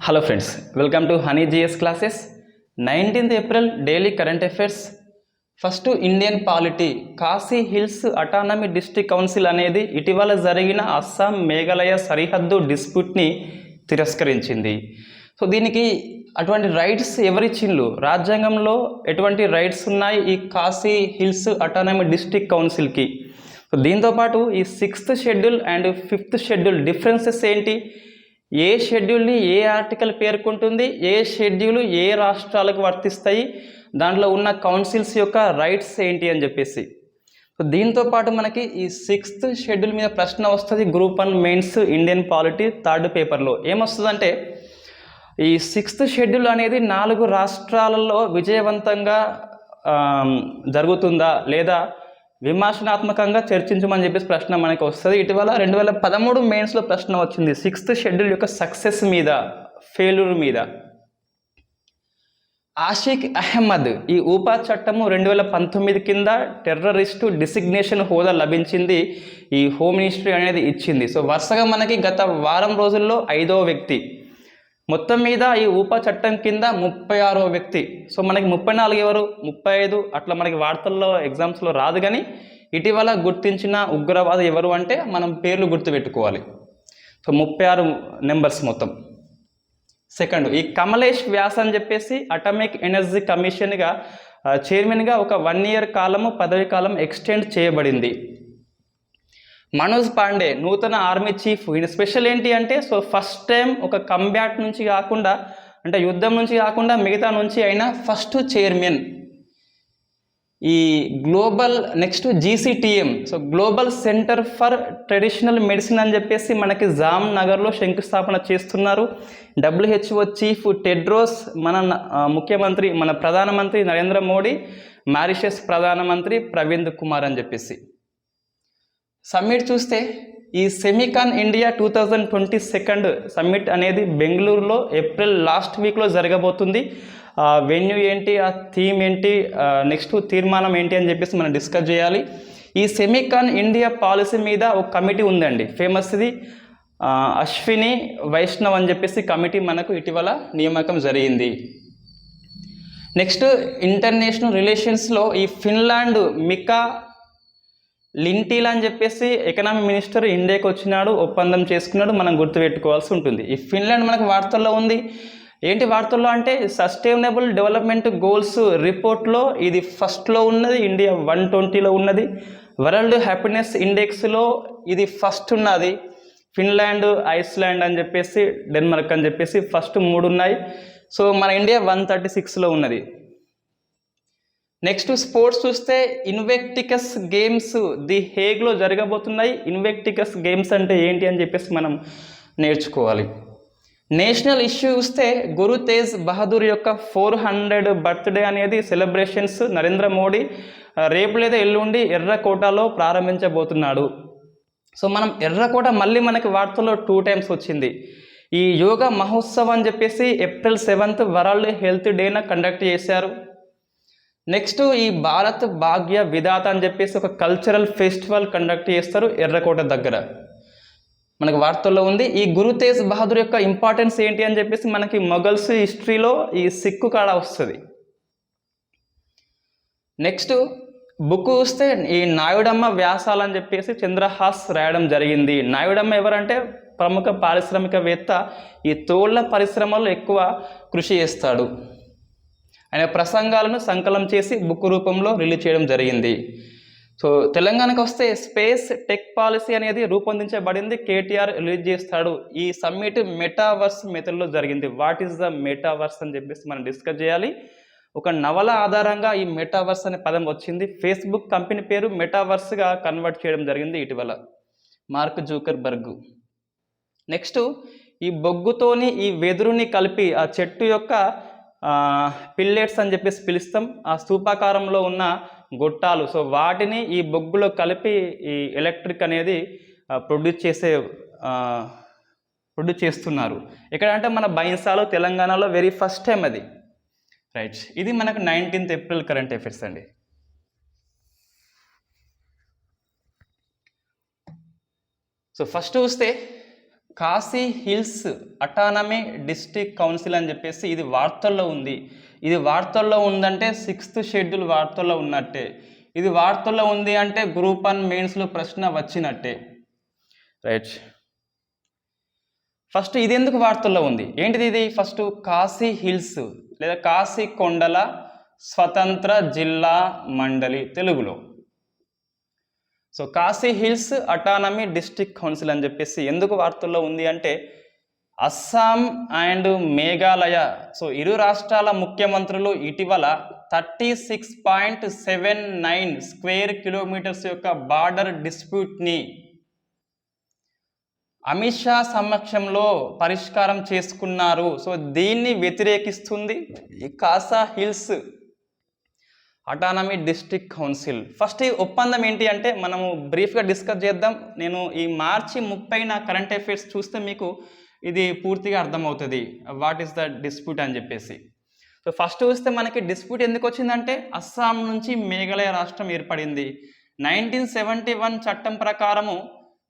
Hello friends, welcome to Honey GS classes. 19th April daily current affairs. First Indian polity. Khasi hills autonomy district Council అనేది ఇటీవల జరిగిన అస్సాం మేఘాలయ సరిహద్దు డిస్ప్యూట్ని తిరస్కరించింది. So దీనికి అటువంటి రైట్స్ ఎవరిచ్చిండ్రు, రాజ్యాంగంలో ఎటువంటి రైట్స్ ఉన్నాయి ఈ కాశీ హిల్స్ అటానమీ డిస్ట్రిక్ట్ కౌన్సిల్కి? సో దీంతోపాటు ఈ 6th schedule and 5th schedule differences ఏంటి, ఏ షెడ్యూల్ని ఏ ఆర్టికల్ పేర్కొంటుంది, ఏ షెడ్యూల్ ఏ రాష్ట్రాలకు వర్తిస్తాయి, దాంట్లో ఉన్న కౌన్సిల్స్ యొక్క రైట్స్ ఏంటి అని చెప్పేసి. సో దీంతోపాటు మనకి ఈ 6th షెడ్యూల్ మీద ప్రశ్న వస్తుంది group 1 mains Indian polity 3rd పేపర్లో. ఏమొస్తుందంటే, ఈ 6th షెడ్యూల్ అనేది 4 రాష్ట్రాలలో విజయవంతంగా జరుగుతుందా లేదా విమర్శనాత్మకంగా చర్చించమని చెప్పేసి ప్రశ్న మనకి వస్తుంది. ఇటీవల 2013 మెయిన్స్లో ప్రశ్న వచ్చింది 6th షెడ్యూల్ యొక్క సక్సెస్ మీద, ఫెయిల్యూర్ మీద. ఆషిక్ అహ్మద్ ఈ ఊపా చట్టము 2019 కింద టెర్రరిస్టు డిసిగ్నేషన్ హోదా లభించింది, ఈ హోమ్ మినిస్ట్రీ అనేది ఇచ్చింది. సో వరుసగా మనకి గత వారం రోజుల్లో 5వ వ్యక్తి, మొత్తం మీద ఈ ఊపా చట్టం కింద 36వ వ్యక్తి. సో మనకి 34 ఎవరు, 35 అట్లా మనకి వార్తల్లో ఎగ్జామ్స్లో రాదు, కానీ ఇటీవల గుర్తించిన ఉగ్రవాది ఎవరు అంటే మనం పేర్లు గుర్తుపెట్టుకోవాలి. సో 36 నెంబర్స్ మొత్తం. సెకండ్, ఈ కమలేష్ వ్యాస్ అని చెప్పేసి అటామిక్ ఎనర్జీ కమిషన్గా చైర్మన్గా ఒక 1 year కాలము పదవి కాలం ఎక్స్టెండ్ చేయబడింది. మనోజ్ పాండే నూతన ఆర్మీ చీఫ్. ఈయన స్పెషల్ ఏంటి అంటే, సో ఫస్ట్ టైం ఒక కంబ్యాట్ నుంచి కాకుండా, అంటే యుద్ధం నుంచి కాకుండా మిగతా నుంచి అయినా ఫస్ట్ చైర్మన్. ఈ global next GCTM, so global centre for traditional medicine అని చెప్పేసి మనకి జామ్నగర్లో శంకుస్థాపన చేస్తున్నారు. WHO చీఫ్ టెడ్రోస్, మన ముఖ్యమంత్రి మన ప్రధానమంత్రి నరేంద్ర మోడీ, మారిషస్ ప్రధానమంత్రి ప్రవీణ్ కుమార్ అని చెప్పేసి. సమ్మిట్ చూస్తే ఈ సెమికాన్ ఇండియా 2022 సమ్మిట్ అనేది బెంగళూరులో ఏప్రిల్ లాస్ట్ వీక్లో జరగబోతుంది. వెన్యూ ఏంటి, ఆ థీమ్ ఏంటి, నెక్స్ట్ తీర్మానం ఏంటి అని చెప్పేసి మనం డిస్కస్ చేయాలి. ఈ సెమికాన్ ఇండియా పాలసీ మీద ఒక కమిటీ ఉందండి, ఫేమస్ ఇది అశ్విని వైష్ణవ్ అని చెప్పేసి కమిటీ మనకు ఇటీవల నియామకం జరిగింది. నెక్స్ట్ ఇంటర్నేషనల్ రిలేషన్స్లో ఈ ఫిన్లాండ్ మికా లింటీల్ అని చెప్పేసి ఎకనామీ మినిస్టర్ ఇండియాకి వచ్చినాడు, ఒప్పందం చేసుకున్నాడు, మనం గుర్తుపెట్టుకోవాల్సి ఉంటుంది. ఈ ఫిన్లాండ్ మనకు వార్తల్లో ఉంది. ఏంటి వార్తల్లో అంటే, సస్టైనబుల్ డెవలప్మెంట్ గోల్స్ రిపోర్ట్లో ఇది ఫస్ట్లో ఉన్నది, ఇండియా 120లో ఉన్నది. వరల్డ్ హ్యాపీనెస్ ఇండెక్స్లో ఇది ఫస్ట్ ఉన్నది. ఫిన్లాండ్, ఐస్లాండ్ అని చెప్పేసి, డెన్మార్క్ అని చెప్పేసి ఫస్ట్ 3 ఉన్నాయి. సో మన ఇండియా 136లో ఉన్నది. నెక్స్ట్ స్పోర్ట్స్ చూస్తే ఇన్వెక్టికస్ గేమ్స్ ది హేగ్లో జరగబోతున్నాయి. ఇన్వెక్టికస్ గేమ్స్ అంటే ఏంటి అని చెప్పేసి మనం నేర్చుకోవాలి. నేషనల్ ఇష్యూ చూస్తే గురు తేజ్ బహదూర్ యొక్క 400 బర్త్డే అనేది సెలబ్రేషన్స్ నరేంద్ర మోడీ రేపు లేదా ఎల్లుండి ఎర్రకోటలో ప్రారంభించబోతున్నాడు. సో మనం ఎర్రకోట మళ్ళీ మనకి వార్తల్లో 2 times వచ్చింది. ఈ యోగా మహోత్సవ్ అని చెప్పేసి ఏప్రిల్ 7th వరల్డ్ హెల్త్ డేన కండక్ట్ చేశారు. నెక్స్ట్ ఈ భారత్ భాగ్య విధాత అని చెప్పేసి ఒక కల్చరల్ ఫెస్టివల్ కండక్ట్ చేస్తారు ఎర్రకోట దగ్గర, మనకు వార్తల్లో ఉంది. ఈ గురు తేజ్ బహదూర్ యొక్క ఇంపార్టెన్స్ ఏంటి అని చెప్పేసి మనకి మొఘల్స్ హిస్టరీలో ఈ సిక్కు కాడ వస్తుంది. నెక్స్ట్ బుక్ చూస్తే ఈ నాయుడమ్మ వ్యాసాలు అని చెప్పేసి చంద్రహాస్ రాయడం జరిగింది. నాయుడమ్మ ఎవరంటే ప్రముఖ పారిశ్రామికవేత్త, ఈ తోళ్ల పరిశ్రమలో ఎక్కువ కృషి చేస్తాడు. ఆయన ప్రసంగాలను సంకలనం చేసి బుక్ రూపంలో రిలీజ్ చేయడం జరిగింది. సో తెలంగాణకు వస్తే స్పేస్ టెక్ పాలసీ అనేది రూపొందించబడింది, కేటీఆర్ రిలీజ్ చేస్తాడు. ఈ సమ్మిట్ మెటావర్స్ మెథడ్లో జరిగింది. వాట్ ఈస్ ద మెటావర్స్ అని చెప్పేసి మనం డిస్కస్ చేయాలి. ఒక నవల ఆధారంగా ఈ మెటావర్స్ అనే పదం వచ్చింది. ఫేస్బుక్ కంపెనీ పేరు మెటావర్స్గా కన్వర్ట్ చేయడం జరిగింది ఇటీవల, మార్క్ జూకర్బర్గ్. నెక్స్ట్ ఈ బొగ్గుతోని ఈ వెదురుని కలిపి ఆ చెట్టు యొక్క పిల్లెట్స్ అని చెప్పేసి పిలుస్తాం, ఆ స్తూపాకారంలో ఉన్న గొట్టాలు. సో వాటిని ఈ బొగ్గులో కలిపి ఈ ఎలక్ట్రిక్ అనేది ప్రొడ్యూస్ చేస్తున్నారు. ఎక్కడంటే మన బైన్సాలో తెలంగాణలో వెరీ ఫస్ట్ టైం అది. రైట్, ఇది మనకు 19th ఏప్రిల్ కరెంట్ అఫైర్స్ అండి. సో ఫస్ట్ చూస్తే Kashi hills autonomy district council అని చెప్పేసి ఇది వార్తల్లో ఉంది. ఇది వార్తల్లో ఉందంటే 6th షెడ్యూల్ వార్తల్లో ఉన్నట్టే. ఇది వార్తల్లో ఉంది అంటే గ్రూప్ 1 మెయిన్స్లో ప్రశ్న వచ్చినట్టే. రైట్, ఫస్ట్ ఇది ఎందుకు వార్తల్లో ఉంది, ఏంటిది ఇది? ఫస్ట్ కాశీ హిల్స్ లేదా కాశీ కొండల స్వతంత్ర జిల్లా మండలి తెలుగులో. So Kashi hills autonomy district council అని చెప్పేసి ఎందుకు వార్తల్లో ఉంది అంటే అస్సాం అండ్ మేఘాలయ, సో ఇరు రాష్ట్రాల ముఖ్యమంత్రులు ఇటీవల 36.79 స్క్వేర్ కిలోమీటర్స్ యొక్క బార్డర్ డిస్ప్యూట్ని అమిత్ షా సమక్షంలో పరిష్కారం చేసుకున్నారు. సో దీన్ని వ్యతిరేకిస్తుంది ఈ Khasi hills autonomy district council. First ఈ ఒప్పందం ఏంటి అంటే మనము బ్రీఫ్గా డిస్కస్ చేద్దాం. నేను ఈ మార్చి 30 కరెంట్ అఫైర్స్ చూస్తే మీకు ఇది పూర్తిగా అర్థమవుతుంది వాట్ ఈస్ ద డిస్ప్యూట్ అని చెప్పేసి. సో ఫస్ట్ చూస్తే మనకి డిస్ప్యూట్ ఎందుకు వచ్చిందంటే అస్సాం నుంచి మేఘాలయ రాష్ట్రం ఏర్పడింది. 1971 చట్టం ప్రకారము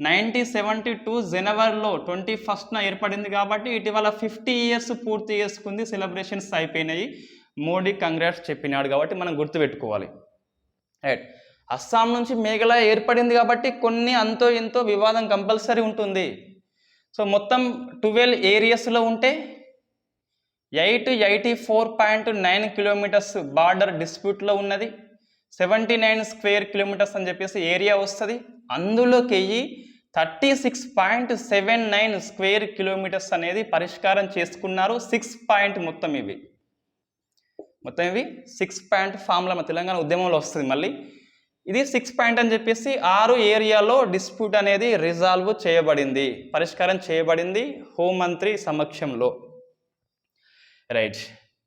1972 జనవరిలో 21న ఏర్పడింది కాబట్టి ఇటీవల 50 ఇయర్స్ పూర్తి చేసుకుంది, సెలబ్రేషన్స్ అయిపోయినాయి. మోడీ కంగ్రాట్స్ చెప్పినాడు కాబట్టి మనం గుర్తుపెట్టుకోవాలి. రైట్, అస్సాం నుంచి మేఘాలయ ఏర్పడింది కాబట్టి కొన్ని అంతో ఎంతో వివాదం కంపల్సరీ ఉంటుంది. సో మొత్తం 12 ఏరియాస్లో ఉంటే 84.9 కిలోమీటర్స్ బార్డర్ డిస్ప్యూట్లో ఉన్నది. 79 స్క్వేర్ కిలోమీటర్స్ అని చెప్పేసి ఏరియా వస్తుంది. అందులోకి 36.79 స్క్వేర్ కిలోమీటర్స్ అనేది పరిష్కారం చేసుకున్నారు. 6 పాయింట్ మొత్తం ఇవి 6 పాయింట్ ఫార్ములా మన తెలంగాణ ఉద్యమంలో వస్తుంది. మళ్ళీ ఇది 6 పాయింట్ అని చెప్పేసి 6 ఏరియాలో డిస్ప్యూట్ అనేది రిజాల్వ్ చేయబడింది, పరిష్కారం చేయబడింది హోంమంత్రి సమక్షంలో. రైట్,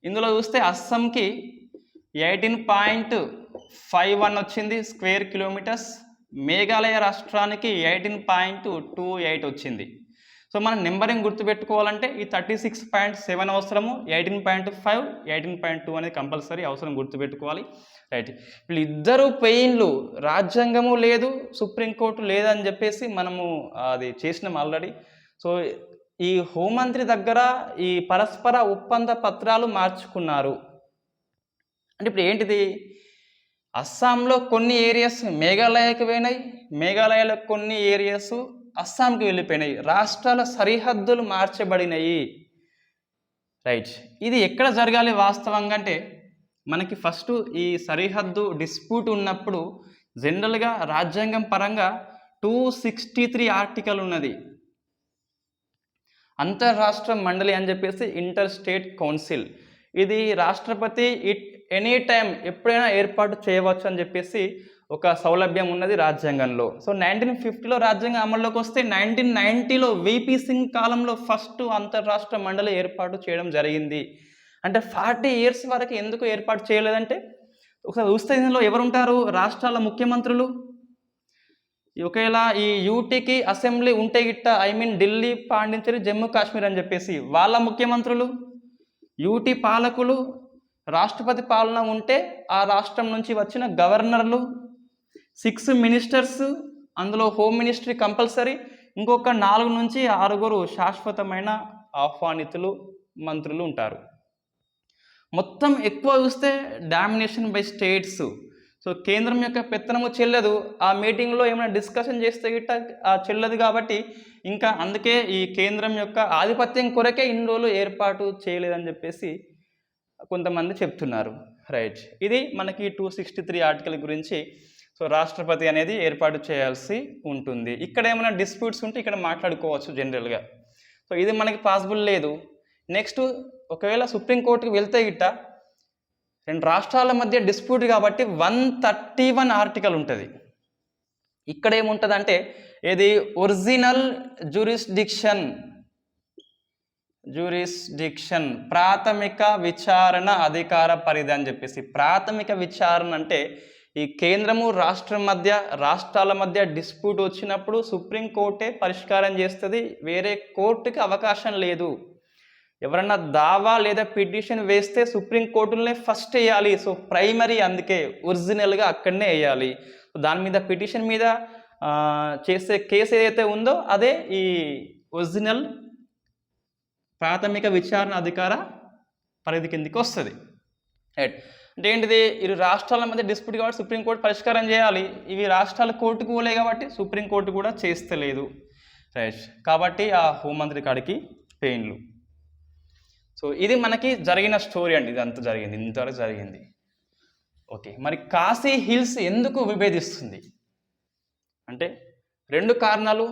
ఇందులో చూస్తే అస్సాంకి 18.51 వచ్చింది స్క్వేర్ కిలోమీటర్స్, మేఘాలయ రాష్ట్రానికి 18.28 వచ్చింది. సో మనం నెంబరింగ్ గుర్తుపెట్టుకోవాలంటే ఈ 36.7 అవసరము, 18.5, 18.2 అనేది కంపల్సరీ అవసరం గుర్తుపెట్టుకోవాలి. రైట్, వీళ్ళిద్దరూ పెయిన్లు రాజ్యాంగము లేదు, సుప్రీంకోర్టు లేదని చెప్పేసి మనము అది చేసినాం ఆల్రెడీ. సో ఈ హోంమంత్రి దగ్గర ఈ పరస్పర ఒప్పంద పత్రాలు మార్చుకున్నారు. అంటే ఇప్పుడు ఏంటిది, అస్సాంలో కొన్ని ఏరియాస్ మేఘాలయకి పోయినాయి, మేఘాలయలో కొన్ని ఏరియాస్ అస్సాంకి వెళ్ళిపోయినాయి, రాష్ట్రాల సరిహద్దులు మార్చబడినాయి. రైట్, ఇది ఎక్కడ జరగాలి వాస్తవంగా అంటే మనకి ఫస్ట్ ఈ సరిహద్దు డిస్ప్యూట్ ఉన్నప్పుడు జనరల్గా రాజ్యాంగం పరంగా 263 ఆర్టికల్ ఉన్నది. అంతర్రాష్ట్ర మండలి అని చెప్పేసి ఇంటర్ స్టేట్ కౌన్సిల్, ఇది రాష్ట్రపతి ఎనీ టైం ఎప్పుడైనా ఏర్పాటు చేయవచ్చు అని చెప్పేసి ఒక సౌలభ్యం ఉన్నది రాజ్యాంగంలో. సో 1950లో రాజ్యాంగం అమల్లోకి వస్తే 1990లో విపి సింగ్ కాలంలో ఫస్ట్ అంతర్రాష్ట్ర మండలి ఏర్పాటు చేయడం జరిగింది. అంటే 40 ఇయర్స్ వరకు ఎందుకు ఏర్పాటు చేయలేదంటే ఒకసారి చూస్తే ఇందులో ఎవరు ఉంటారు, రాష్ట్రాల ముఖ్యమంత్రులు. ఒకవేళ ఈ యూటీకి అసెంబ్లీ ఉంటే గిట్ట ఢిల్లీ, పాండిచేరి, జమ్మూ కాశ్మీర్ అని చెప్పేసి వాళ్ళ ముఖ్యమంత్రులు, యూటీ పాలకులు, రాష్ట్రపతి పాలన ఉంటే ఆ రాష్ట్రం నుంచి వచ్చిన గవర్నర్లు, 6 మినిస్టర్స్, అందులో హోమ్ మినిస్ట్రీ కంపల్సరీ, ఇంకొక 4 నుంచి 6 శాశ్వతమైన ఆహ్వానితులు మంత్రులు ఉంటారు. మొత్తం ఎక్కువ చూస్తే డామినేషన్ బై స్టేట్స్. సో కేంద్రం యొక్క పెత్తనము చెల్లదు, ఆ మీటింగ్లో ఏమైనా డిస్కషన్ చేస్తే గిట్ట చెల్లదు కాబట్టి ఇంకా అందుకే ఈ కేంద్రం యొక్క ఆధిపత్యం కొరకే ఇన్ని రోజులు ఏర్పాటు చేయలేదని చెప్పేసి కొంతమంది చెప్తున్నారు. రైట్, ఇది మనకి 263 ఆర్టికల్ గురించి. సో రాష్ట్రపతి అనేది ఏర్పాటు చేయాల్సి ఉంటుంది. ఇక్కడ ఏమైనా డిస్ప్యూట్స్ ఉంటే ఇక్కడ మాట్లాడుకోవచ్చు జనరల్గా. సో ఇది మనకి పాసిబుల్ లేదు. నెక్స్ట్ ఒకవేళ సుప్రీంకోర్టుకి వెళ్తే గిట్ట 2 రాష్ట్రాల మధ్య డిస్ప్యూట్ కాబట్టి 131 ఆర్టికల్ ఉంటుంది. ఇక్కడ ఏముంటుంది అంటే ఇది ఒరిజినల్ జ్యూరిస్డిక్షన్ ప్రాథమిక విచారణ అధికార పరిధి అని చెప్పేసి. ప్రాథమిక విచారణ అంటే ఈ కేంద్రము రాష్ట్రాల మధ్య డిస్ప్యూట్ వచ్చినప్పుడు సుప్రీంకోర్టే పరిష్కారం చేస్తుంది, వేరే కోర్టుకి అవకాశం లేదు. ఎవరన్నా దావా లేదా పిటిషన్ వేస్తే సుప్రీంకోర్టులనే ఫస్ట్ వేయాలి. సో ప్రైమరీ, అందుకే ఒరిజినల్గా అక్కడనే వేయాలి. దాని మీద పిటిషన్ మీద చేసే కేసు ఏదైతే ఉందో అదే ఈ ఒరిజినల్ ప్రాథమిక విచారణ అధికార పరిధి కిందికి వస్తుంది. రైట్. అంటే ఏంటిది, ఇరు రాష్ట్రాల మధ్య డిస్ప్యూట్ కాబట్టి సుప్రీంకోర్టు పరిష్కారం చేయాలి. ఇవి రాష్ట్రాల కోర్టుకు పోలే కాబట్టి సుప్రీంకోర్టు కూడా చేస్తలేదు. రైట్. కాబట్టి ఆ హోంమంత్రి కాడికి పెయిన్లు. సో ఇది మనకి జరిగిన స్టోరీ అండి. ఇది అంత జరిగింది, ఇంతవరకు జరిగింది. ఓకే, మరి కాశీ హిల్స్ ఎందుకు విభేదిస్తుంది అంటే 2 కారణాలు.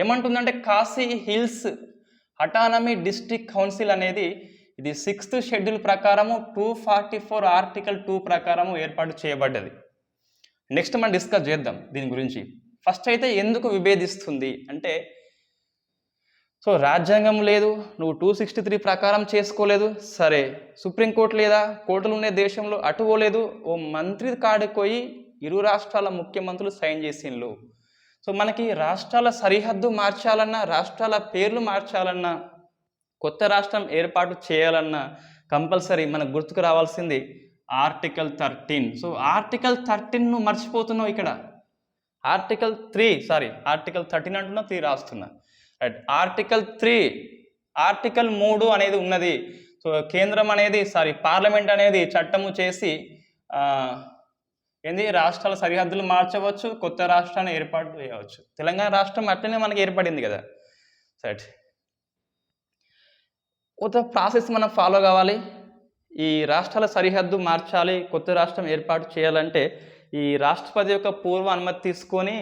ఏమంటుందంటే Kashi hills autonomy district Council అనేది ఇది 6th షెడ్యూల్ ప్రకారము 244 ఆర్టికల్ 2 ప్రకారము ఏర్పాటు చేయబడ్డది. నెక్స్ట్ మనం డిస్కస్ చేద్దాం దీని గురించి. ఫస్ట్ అయితే ఎందుకు విభేదిస్తుంది అంటే, సో రాజ్యాంగం లేదు, నువ్వు 263 ప్రకారం చేసుకోలేదు, సరే సుప్రీంకోర్టు లేదా, కోర్టులు ఉండే దేశంలో అటు పోలేదు, ఓ మంత్రి కాడికి పోయి ఇరు రాష్ట్రాల ముఖ్యమంత్రులు సైన్ చేసిండ్రు. సో మనకి రాష్ట్రాల సరిహద్దు మార్చాలన్నా, రాష్ట్రాల పేర్లు మార్చాలన్నా, కొత్త రాష్ట్రం ఏర్పాటు చేయాలన్నా కంపల్సరీ మనకు గుర్తుకు రావాల్సింది ఆర్టికల్ 13. సో ఆర్టికల్ 13 నువ్వు మర్చిపోతున్నావు ఇక్కడ. ఆర్టికల్ 13 అంటున్నా, 3 రాస్తున్నా. రైట్. ఆర్టికల్ 3 అనేది ఉన్నది. సో కేంద్రం అనేది పార్లమెంట్ అనేది చట్టము చేసి రాష్ట్రాల సరిహద్దులు మార్చవచ్చు, కొత్త రాష్ట్రాన్ని ఏర్పాటు చేయవచ్చు. తెలంగాణ రాష్ట్రం అట్లనే మనకి ఏర్పడింది కదా. రైట్. ఒక ప్రాసెస్ మనం ఫాలో కావాలి. ఈ రాష్ట్రాల సరిహద్దు మార్చాలి, కొత్త రాష్ట్రం ఏర్పాటు చేయాలంటే ఈ రాష్ట్రపతి యొక్క పూర్వ అనుమతి తీసుకొని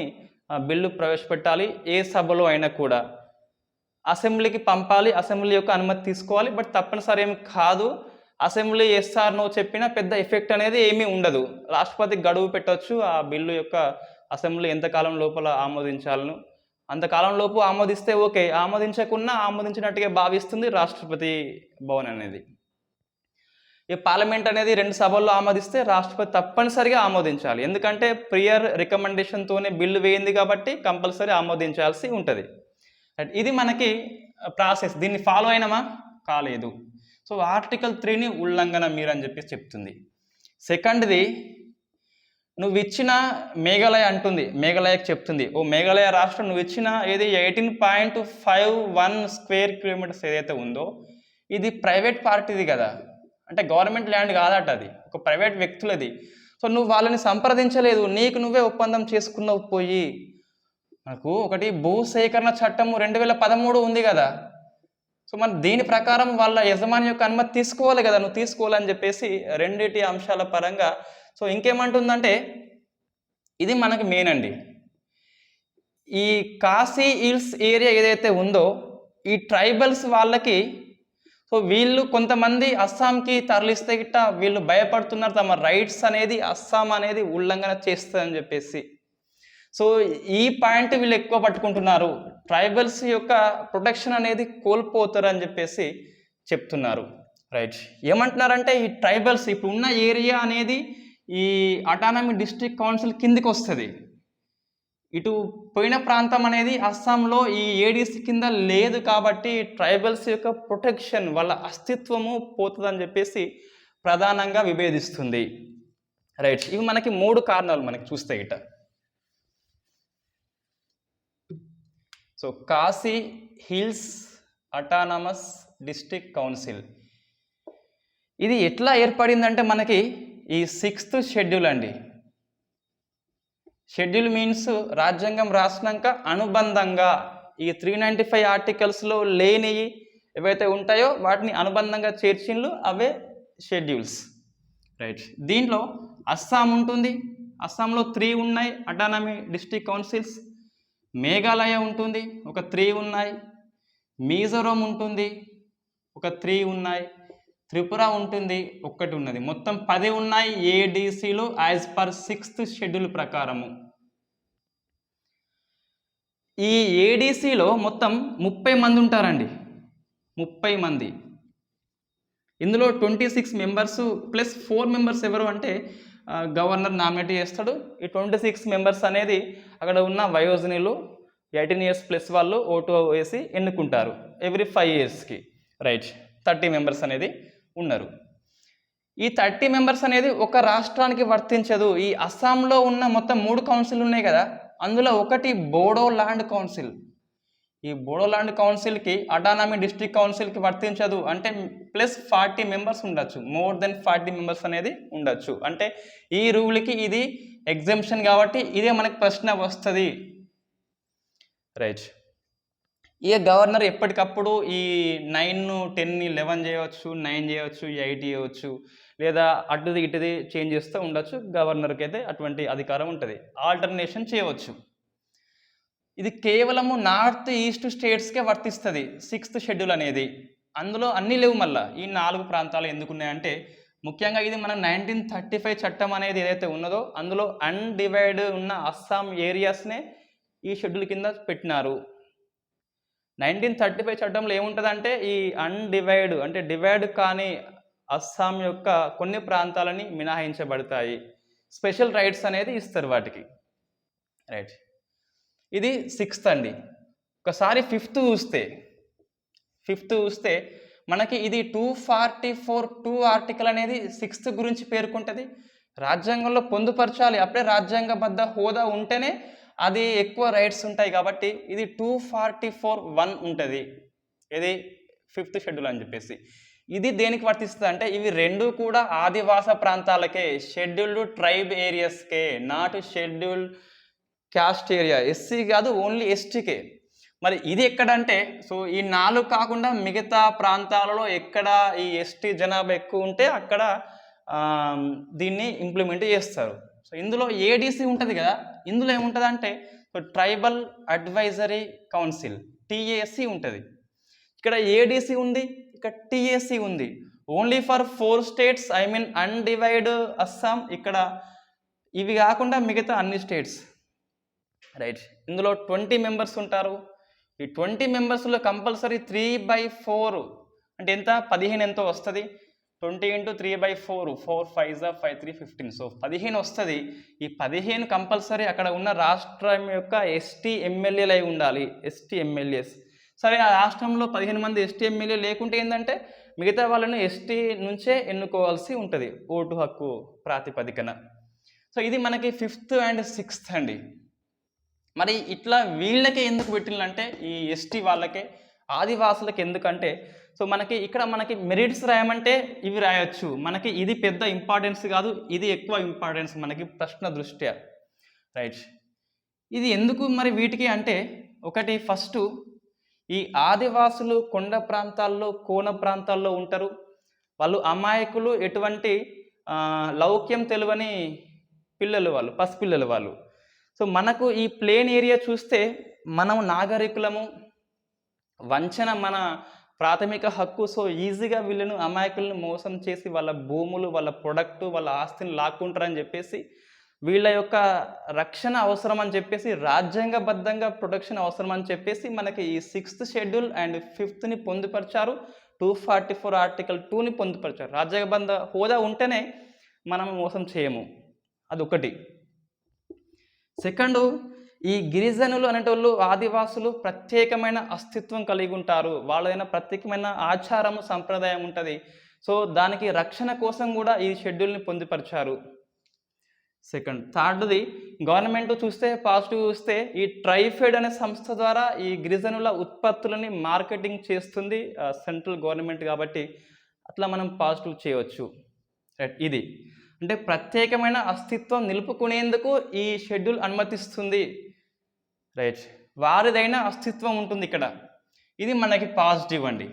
బిల్లు ప్రవేశపెట్టాలి. ఏ సభలో అయినా కూడా అసెంబ్లీకి పంపాలి, అసెంబ్లీ యొక్క అనుమతి తీసుకోవాలి. బట్ తప్పనిసరి ఏమి కాదు, అసెంబ్లీ ఎస్ఆర్ నో చెప్పినా పెద్ద ఎఫెక్ట్ అనేది ఏమీ ఉండదు. రాష్ట్రపతికి గడువు పెట్టవచ్చు ఆ బిల్లు యొక్క అసెంబ్లీ ఎంతకాలం లోపల ఆమోదించాలను. అంతకాలం లోపు ఆమోదిస్తే ఓకే, ఆమోదించకున్నా ఆమోదించినట్టుగా భావిస్తుంది రాష్ట్రపతి భవన్ అనేది. ఈ పార్లమెంట్ అనేది 2 సభల్లో ఆమోదిస్తే రాష్ట్రపతి తప్పనిసరిగా ఆమోదించాలి. ఎందుకంటే ప్రియర్ రికమెండేషన్తోనే బిల్లు వేయింది కాబట్టి కంపల్సరీ ఆమోదించాల్సి ఉంటుంది. ఇది మనకి ప్రాసెస్. దీన్ని ఫాలో అయినామా? కాలేదు. సో ఆర్టికల్ 3ని ఉల్లంఘన మీరని చెప్పేసి చెప్తుంది. సెకండ్ది, నువ్వు ఇచ్చిన మేఘాలయ అంటుంది, మేఘాలయకు చెప్తుంది, ఓ మేఘాలయ రాష్ట్రం నువ్వు ఇచ్చిన ఏది 18.51 స్క్వేర్ కిలోమీటర్స్ ఏదైతే ఉందో ఇది ప్రైవేట్ పార్టీది కదా, అంటే గవర్నమెంట్ ల్యాండ్ కాదట, అది ఒక ప్రైవేట్ వ్యక్తులది. సో నువ్వు వాళ్ళని సంప్రదించలేదు, నీకు నువ్వే ఒప్పందం చేసుకున్నావు. పోయి మనకు ఒకటి భూసేకరణ చట్టము 2013 ఉంది కదా. సో మన దీని ప్రకారం వాళ్ళ యజమాని యొక్క అనుమతి తీసుకోవాలి కదా, నువ్వు తీసుకోవాలని చెప్పేసి రెండిటి అంశాల పరంగా. సో ఇంకేమంటుందంటే, ఇది మనకి మెయిన్ అండి, ఈ కాశీ హిల్స్ ఏరియా ఏదైతే ఉందో ఈ ట్రైబల్స్ వాళ్ళకి, సో వీళ్ళు కొంతమంది అస్సాంకి తరలిస్తే గిట్ట వీళ్ళు భయపడుతున్నారు, తమ రైట్స్ అనేది అస్సాం అనేది ఉల్లంఘన చేస్తుందని చెప్పేసి. సో ఈ పాయింట్ వీళ్ళు ఎక్కువ పట్టుకుంటున్నారు, ట్రైబల్స్ యొక్క ప్రొటెక్షన్ అనేది కోల్పోతారు అని చెప్పేసి చెప్తున్నారు. రైట్. ఏమంటున్నారంటే ఈ ట్రైబల్స్ ఇప్పుడు ఉన్న ఏరియా అనేది ఈ అటానమీ డిస్ట్రిక్ట్ కౌన్సిల్ కిందికి వస్తుంది. ఇటు పోయిన ప్రాంతం అనేది అస్సాంలో ఈ ఏడీసీ కింద లేదు కాబట్టి ట్రైబల్స్ యొక్క ప్రొటెక్షన్, వాళ్ళ అస్తిత్వము పోతుందని చెప్పేసి ప్రధానంగా విభేదిస్తుంది. రైట్. ఇవి మనకి 3 కారణాలు మనకి చూస్తే ఇట. So Kashi hills autonomous district council ఇది ఎట్లా ఏర్పడిందంటే మనకి ఈ 6th షెడ్యూల్ అండి. షెడ్యూల్ మీన్స్ రాజ్యాంగం రాసినాక అనుబంధంగా ఈ 395 ఆర్టికల్స్లో లేనివి ఏవైతే ఉంటాయో వాటిని అనుబంధంగా చేర్చిండ్లు, అవే షెడ్యూల్స్. రైట్. దీంట్లో అస్సాం ఉంటుంది, అస్సాంలో 3 ఉన్నాయి అటానమీ డిస్ట్రిక్ట్ కౌన్సిల్స్. మేఘాలయ ఉంటుంది, ఒక 3 ఉన్నాయి. మిజోరం ఉంటుంది, ఒక 3 ఉన్నాయి. త్రిపుర ఉంటుంది, 1 ఉన్నది. మొత్తం 10 ఉన్నాయి ఏడీసీలో యాజ్ పర్ 6th షెడ్యూల్ ప్రకారము. ఈ ఏడీసీలో మొత్తం 30 మంది ఉంటారండి, 30 మంది. ఇందులో 26 మెంబర్స్ ప్లస్ 4 మెంబర్స్ ఎవరు అంటే గవర్నర్ నామినేట్ చేస్తాడు. ఈ 26 మెంబర్స్ అనేది అక్కడ ఉన్న వయోజనులు 18 years ప్లస్ వాళ్ళు ఓటు వేసి ఎన్నుకుంటారు ఎవ్రీ 5 yearsకి. రైట్. 30 మెంబర్స్ అనేది ఉన్నారు. ఈ 30 మెంబర్స్ అనేది ఒక రాష్ట్రానికి వర్తించదు. ఈ అస్సాంలో ఉన్న మొత్తం 3 కౌన్సిల్ ఉన్నాయి కదా, అందులో ఒకటి బోడో ల్యాండ్ కౌన్సిల్. ఈ బోడోలాండ్ కౌన్సిల్కి అటానమీ డిస్ట్రిక్ట్ కౌన్సిల్కి వర్తించదు అంటే ప్లస్ 40 మెంబర్స్ ఉండొచ్చు, మోర్ దెన్ 40 మెంబర్స్ అనేది ఉండొచ్చు. అంటే ఈ రూల్కి ఇది ఎగ్జంప్షన్ కాబట్టి ఇదే మనకు ప్రశ్న వస్తుంది. రైట్. ఇక గవర్నర్ ఎప్పటికప్పుడు ఈ 9, 10, 11 చేయవచ్చు, 9 చేయవచ్చు, 8 చేయవచ్చు, లేదా అటుది ఇటుది చేంజ్ చేస్తూ ఉండొచ్చు. గవర్నర్కి అయితే అటువంటి అధికారం ఉంటుంది. ఆల్టర్నేషన్ చేయవచ్చు. ఇది కేవలము నార్త్ ఈస్ట్ స్టేట్స్కే వర్తిస్తుంది 6th షెడ్యూల్ అనేది. అందులో అన్నీ లేవు. మళ్ళీ ఈ 4 ప్రాంతాలు ఎందుకున్నాయంటే ముఖ్యంగా ఇది మన 1935 చట్టం అనేది ఏదైతే ఉన్నదో అందులో అన్డివైడ్ ఉన్న అస్సాం ఏరియాస్నే ఈ షెడ్యూల్ కింద పెట్టినారు. 1935 చట్టంలో ఏముంటుందంటే ఈ అన్డివైడ్ అంటే డివైడ్ కాని అస్సాం యొక్క కొన్ని ప్రాంతాలని మినహాయించబడతాయి. స్పెషల్ రైట్స్ అనేది ఇస్తారు వాటికి. రైట్. ఇది 6th అండి. ఒకసారి 5th చూస్తే మనకి ఇది 244(2) ఆర్టికల్ అనేది 6th గురించి పేర్కొంటుంది. రాజ్యాంగంలో పొందుపరచాలి, అప్పుడే రాజ్యాంగబద్ధ హోదా ఉంటేనే అది ఎక్కువ రైట్స్ ఉంటాయి. కాబట్టి ఇది 244(1) ఉంటుంది. ఇది 5th షెడ్యూల్ అని చెప్పేసి. ఇది దేనికి వర్తిస్తుంది అంటే ఇవి రెండు కూడా ఆదివాస ప్రాంతాలకే, షెడ్యూల్డ్ ట్రైబ్ ఏరియాస్కే, not scheduled caste area. SC కాదు, ఓన్లీ ఎస్టీకే. మరి ఇది ఎక్కడంటే సో ఈ 4 కాకుండా మిగతా ప్రాంతాలలో ఎక్కడ ఈ ఎస్టీ జనాభా ఎక్కువ ఉంటే అక్కడ దీన్ని ఇంప్లిమెంట్ చేస్తారు. సో ఇందులో ఏడీసీ ఉంటుంది కదా, ఇందులో ఏముంటుంది అంటే so tribal advisory council TAC ఉంటుంది. ఇక్కడ ఏడీసీ ఉంది, ఇక్కడ టీఏసీ ఉంది. Only for 4 states, I mean undivided Assam. ఇక్కడ ఇవి కాకుండా మిగతా అన్ని స్టేట్స్. రైట్. ఇందులో 20 మెంబర్స్ ఉంటారు. ఈ 20 మెంబర్స్లో కంపల్సరీ 3/4 అంటే ఎంత 15 ఎంతో వస్తుంది. 20 × 3/4 4 5 5 3 15. సో 15 వస్తుంది. ఈ 15 కంపల్సరీ అక్కడ ఉన్న రాష్ట్రం యొక్క ఎస్టీ ఎమ్మెల్యేలు అయి ఉండాలి. ST MLAs. సరే, ఆ రాష్ట్రంలో 15 మంది ఎస్టీ ఎమ్మెల్యే లేకుంటే ఏంటంటే మిగతా వాళ్ళని ఎస్టీ నుంచే ఎన్నుకోవాల్సి ఉంటుంది ఓటు హక్కు ప్రాతిపదికన. సో ఇది మనకి 5th and 6th అండి. మరి ఇట్లా వీళ్ళకే ఎందుకు పెట్టిందంటే ఈ ఎస్టీ వాళ్ళకే, ఆదివాసులకి ఎందుకంటే సో మనకి ఇక్కడ మనకి మెరిట్స్ రాయమంటే ఇవి రాయొచ్చు. మనకి ఇది పెద్ద ఇంపార్టెన్స్ కాదు, ఇది ఎక్కువ ఇంపార్టెన్స్ మనకి ప్రశ్న దృష్ట్యా. రైట్. ఇది ఎందుకు మరి వీటికి అంటే ఒకటి ఫస్ట్ ఈ ఆదివాసులు కొండ ప్రాంతాల్లో, కోన ప్రాంతాల్లో ఉంటారు. వాళ్ళు అమాయకులు, ఎటువంటి లౌక్యం తెలియని పిల్లలు వాళ్ళు, పసిపిల్లలు వాళ్ళు. సో మనకు ఈ ప్లేన్ ఏరియా చూస్తే మనం నాగరికులము, వంచన మన ప్రాథమిక హక్కు. సో ఈజీగా వీళ్ళను అమాయకులను మోసం చేసి వాళ్ళ భూములు, వాళ్ళ ప్రొడక్ట్, వాళ్ళ ఆస్తిని లాక్కుంటారని చెప్పేసి వీళ్ళ యొక్క రక్షణ అవసరం అని చెప్పేసి, రాజ్యాంగబద్ధంగా ప్రొటెక్షన్ అవసరం అని చెప్పేసి మనకి ఈ 6th షెడ్యూల్ అండ్ 5th పొందుపరిచారు. 244 ఆర్టికల్ 2 పొందుపరిచారు. రాజ్యాంగబద్ధ హోదా ఉంటేనే మనం మోసం చేయము. అదొకటి. సెకండు, ఈ గిరిజనులు అనేటోళ్ళు, ఆదివాసులు ప్రత్యేకమైన అస్తిత్వం కలిగి ఉంటారు. వాళ్ళదైనా ప్రత్యేకమైన ఆచారము, సంప్రదాయం ఉంటుంది. సో దానికి రక్షణ కోసం కూడా ఈ షెడ్యూల్ని పొందుపరిచారు. సెకండ్. థర్డ్ది, గవర్నమెంట్ చూస్తే పాజిటివ్ చూస్తే ఈ ట్రైఫెడ్ అనే సంస్థ ద్వారా ఈ గిరిజనుల ఉత్పత్తులని మార్కెటింగ్ చేస్తుంది సెంట్రల్ గవర్నమెంట్ కాబట్టి అట్లా మనం పాజిటివ్ చేయవచ్చు. రైట్. ఇది అంటే ప్రత్యేకమైన అస్తిత్వం నిలుపుకునేందుకు ఈ షెడ్యూల్ అనుమతిస్తుంది. రైట్. వారిదైన అస్తిత్వం ఉంటుంది ఇక్కడ. ఇది మనకి పాజిటివ్ అండి.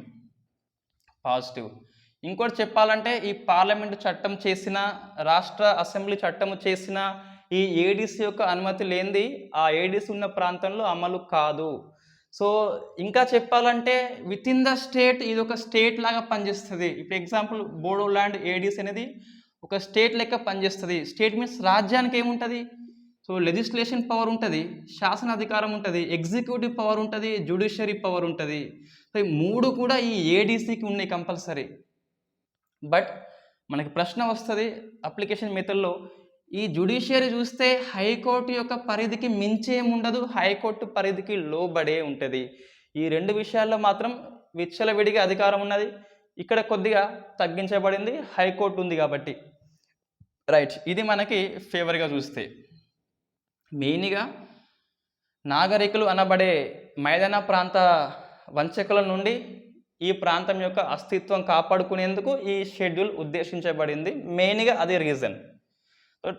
పాజిటివ్. ఇంకోటి చెప్పాలంటే ఈ పార్లమెంటు చట్టం చేసిన, రాష్ట్ర అసెంబ్లీ చట్టము చేసిన ఈ ఏడీసీ యొక్క అనుమతి లేనిది ఆ ఏడీసీ ఉన్న ప్రాంతంలో అమలు కాదు. సో ఇంకా చెప్పాలంటే విత్ ఇన్ ద స్టేట్ ఇది ఒక స్టేట్ లాగా పనిచేస్తుంది. ఇప్పుడు ఎగ్జాంపుల్ బోడోల్యాండ్ ఏడీసీ అనేది ఒక స్టేట్ లెక్క పనిచేస్తుంది. స్టేట్ మీన్స్ రాజ్యానికి ఏముంటుంది? సో లెజిస్లేషన్ పవర్ ఉంటుంది, శాసనాధికారం ఉంటుంది, ఎగ్జిక్యూటివ్ పవర్ ఉంటుంది, జ్యుడిషియరీ పవర్ ఉంటుంది. సో ఈ మూడు కూడా ఈ ఏడీసీకి ఉన్నాయి కంపల్సరీ. బట్ మనకి ప్రశ్న వస్తుంది అప్లికేషన్ మెథడ్లో, ఈ జ్యుడిషియరీ చూస్తే హైకోర్టు యొక్క పరిధికి మించేముండదు, హైకోర్టు పరిధికి లోబడే ఉంటుంది. ఈ రెండు విషయాల్లో మాత్రం విచ్చలవిడిగా అధికారం ఉన్నది. ఇక్కడ కొద్దిగా తగ్గించబడింది, హైకోర్టు ఉంది కాబట్టి. రైట్. ఇది మనకి ఫేవర్గా చూస్తే మెయిన్గా నాగరికులు అనబడే మైదాన ప్రాంత వంచకుల నుండి ఈ ప్రాంతం యొక్క అస్తిత్వం కాపాడుకునేందుకు ఈ షెడ్యూల్ ఉద్దేశించబడింది. మెయిన్గా అదే రీజన్.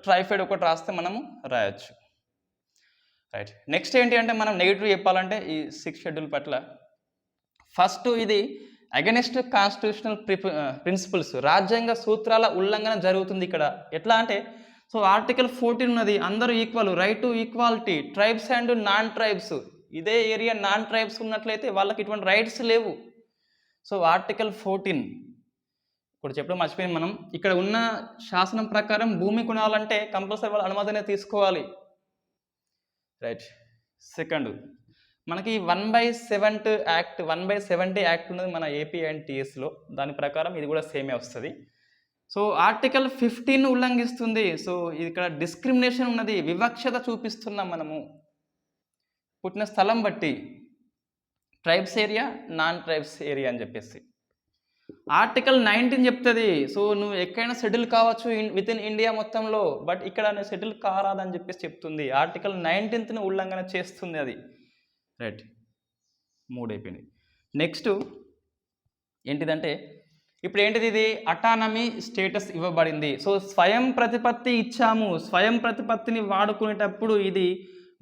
ట్రైఫైడ్ ఒకటి రాస్తే మనము రాయొచ్చు. రైట్. నెక్స్ట్ ఏంటి అంటే మనం నెగిటివ్ చెప్పాలంటే ఈ 6 షెడ్యూల్ పట్ల ఫస్ట్ ఇది అగెనిస్ట్ కాన్స్టిట్యూషనల్ ప్రిన్సిపల్స్, రాజ్యాంగ సూత్రాల ఉల్లంఘన జరుగుతుంది ఇక్కడ. ఎట్లా అంటే సో ఆర్టికల్ 14 ఉన్నది, అందరూ equal, right to equality, tribes and non tribes. ఇదే ఏరియా నాన్ ట్రైబ్స్ ఉన్నట్లయితే వాళ్ళకి ఇటువంటి రైట్స్ లేవు. సో ఆర్టికల్ 14 ఇప్పుడు చెప్పడం మర్చిపోయింది మనం. ఇక్కడ ఉన్న శాసనం ప్రకారం భూమి కొనాలంటే కంపల్సరీ వాళ్ళ అనుమతినే తీసుకోవాలి. రైట్. సెకండ్ మనకి 1/70 యాక్ట్ 1/70 యాక్ట్ ఉన్నది మన ఏపీ అండ్ టీఎస్లో. దాని ప్రకారం ఇది కూడా సేమే వస్తుంది. So article 15 ఉల్లంఘిస్తుంది. సో ఇక్కడ డిస్క్రిమినేషన్ ఉన్నది, వివక్షత చూపిస్తున్నాం మనము పుట్టిన స్థలం బట్టి, tribes area non tribes area అని చెప్పేసి. ఆర్టికల్ 19 చెప్తుంది సో నువ్వు ఎక్కడైనా సెటిల్ కావచ్చు విత్ ఇన్ ఇండియా మొత్తంలో, బట్ ఇక్కడ నువ్వు సెటిల్ కారాదని చెప్పేసి చెప్తుంది. ఆర్టికల్ 19ని ఉల్లంఘన చేస్తుంది అది. రైట్. 3 అయిపోయింది. నెక్స్ట్ ఏంటిదంటే ఇప్పుడు ఏంటిది, ఇది అటానమీ స్టేటస్ ఇవ్వబడింది. సో స్వయం ప్రతిపత్తి ఇచ్చాము. స్వయం ప్రతిపత్తిని వాడుకునేటప్పుడు ఇది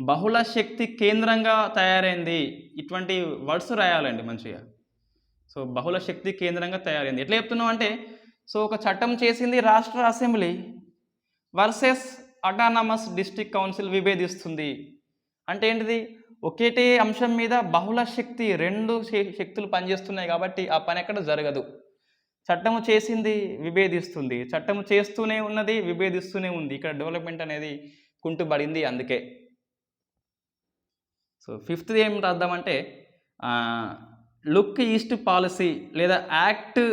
బహుళ శక్తి కేంద్రంగా తయారైంది. ఇటువంటి వర్డ్స్ రాయాలండి మంచిగా. సో బహుళ శక్తి కేంద్రంగా తయారైంది. ఎట్లా చెప్తున్నాం అంటే సో ఒక చట్టం చేసింది రాష్ట్ర assembly versus autonomous district council విభేదిస్తుంది. అంటే ఏంటిది, ఒకేటే అంశం మీద బహుళ శక్తి, 2 శక్తులు పనిచేస్తున్నాయి కాబట్టి ఆ పని ఎక్కడ జరగదు. చట్టము చేసింది విభేదిస్తుంది, చట్టము చేస్తూనే ఉన్నది విభేదిస్తూనే ఉంది. ఇక్కడ డెవలప్మెంట్ అనేది కుంటుబడింది అందుకే. సో 5th ఏం రాద్దామంటే లుక్ ఈస్ట్ పాలసీ లేదా యాక్ట్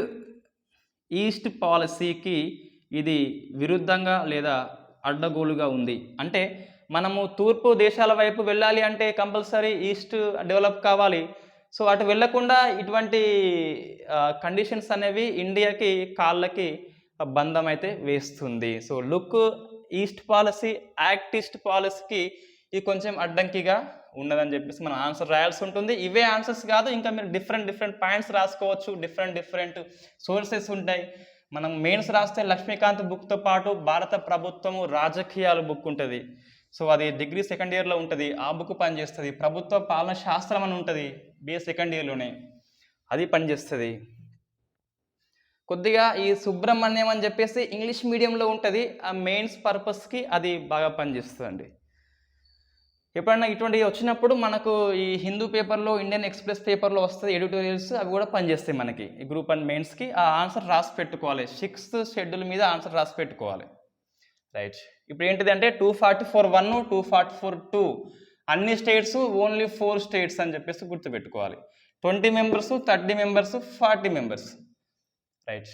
ఈస్ట్ పాలసీకి ఇది విరుద్ధంగా లేదా అడ్డగోలుగా ఉంది. అంటే మనము తూర్పు దేశాల వైపు వెళ్ళాలి అంటే కంపల్సరీ ఈస్ట్ డెవలప్ కావాలి. సో అటు వెళ్ళకుండా ఇటువంటి కండిషన్స్ అనేవి ఇండియాకి కాళ్ళకి బంధం అయితే వేస్తుంది. So look east policy act east పాలసీకి ఇది కొంచెం అడ్డంకిగా ఉన్నదని చెప్పేసి మనం ఆన్సర్ రాయాల్సి ఉంటుంది. ఇవే ఆన్సర్స్ కాదు, ఇంకా మీరు డిఫరెంట్ పాయింట్స్ రాసుకోవచ్చు. డిఫరెంట్ సోర్సెస్ ఉంటాయి. మనం మెయిన్స్ రాస్తే లక్ష్మీకాంత్ బుక్తో పాటు భారత ప్రభుత్వము రాజకీయాలు బుక్ ఉంటుంది. సో అది డిగ్రీ 2nd ఇయర్లో ఉంటుంది. ఆ బుక్ పనిచేస్తుంది. ప్రభుత్వ పాలన శాస్త్రం అని ఉంటుంది BA 2nd ఇయర్లోనే, అది పనిచేస్తుంది. కొద్దిగా ఈ సుబ్రహ్మణ్యం అని చెప్పేసి ఇంగ్లీష్ మీడియంలో ఉంటుంది. ఆ మెయిన్స్ పర్పస్కి అది బాగా పనిచేస్తుందండి. ఎప్పుడన్నా ఇటువంటివి వచ్చినప్పుడు మనకు ఈ హిందూ పేపర్లో, ఇండియన్ ఎక్స్ప్రెస్ పేపర్లో వస్తుంది ఎడిటోరియల్స్, అవి కూడా పనిచేస్తాయి మనకి ఈ గ్రూప్ 1 మెయిన్స్కి. ఆ ఆన్సర్ రాసి పెట్టుకోవాలి. 6th షెడ్యూల్ మీద ఆన్సర్ రాసి పెట్టుకోవాలి. రైట్. ఇప్పుడు ఏంటిది అంటే 244(1), 244(2) అన్ని స్టేట్స్ ఓన్లీ 4 స్టేట్స్ అని చెప్పేసి గుర్తుపెట్టుకోవాలి. 20 మెంబర్స్, 30 మెంబర్స్, 40 మెంబర్స్. రైట్.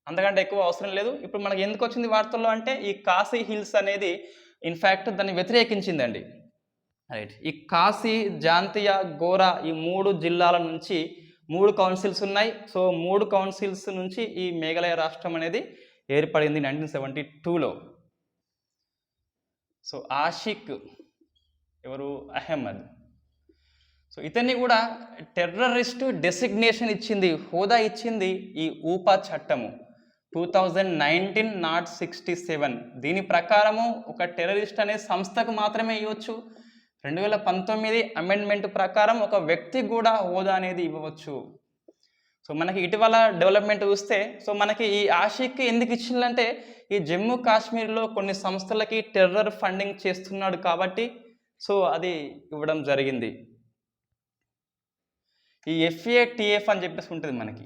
అంతకంటే ఎక్కువ అవసరం లేదు. ఇప్పుడు మనకి ఎందుకు వచ్చింది వార్తల్లో అంటే ఈ కాశీ హిల్స్ అనేది ఇన్ఫ్యాక్ట్ దాన్ని వ్యతిరేకించిందండి. రైట్. ఈ కాశీ, జాంతియా, గోరా ఈ 3 జిల్లాల నుంచి 3 కౌన్సిల్స్ ఉన్నాయి. సో 3 కౌన్సిల్స్ నుంచి ఈ మేఘాలయ రాష్ట్రం అనేది ఏర్పడింది 1972లో. సో ఆషిక్ ఎవరు, అహ్మద్. సో ఇతన్ని కూడా టెర్రరిస్ట్ డెసిగ్నేషన్ ఇచ్చింది, హోదా ఇచ్చింది ఈ ఊపా చట్టము 2019 నాట్ 67. దీని ప్రకారము ఒక టెర్రరిస్ట్ అనే సంస్థకు మాత్రమే ఇవ్వచ్చు. 2019 అమెండ్మెంట్ ప్రకారం ఒక వ్యక్తి కూడా హోదా అనేది ఇవ్వవచ్చు. సో మనకి ఇటీవల డెవలప్మెంట్ చూస్తే సో మనకి ఈ ఆషిక్ ఎందుకు ఇచ్చిందంటే ఈ జమ్మూ కాశ్మీర్లో కొన్ని సంస్థలకి టెర్రర్ ఫండింగ్ చేస్తున్నాడు కాబట్టి సో అది ఇవ్వడం జరిగింది. ఈ FATF అని చెప్పేసి ఉంటుంది మనకి,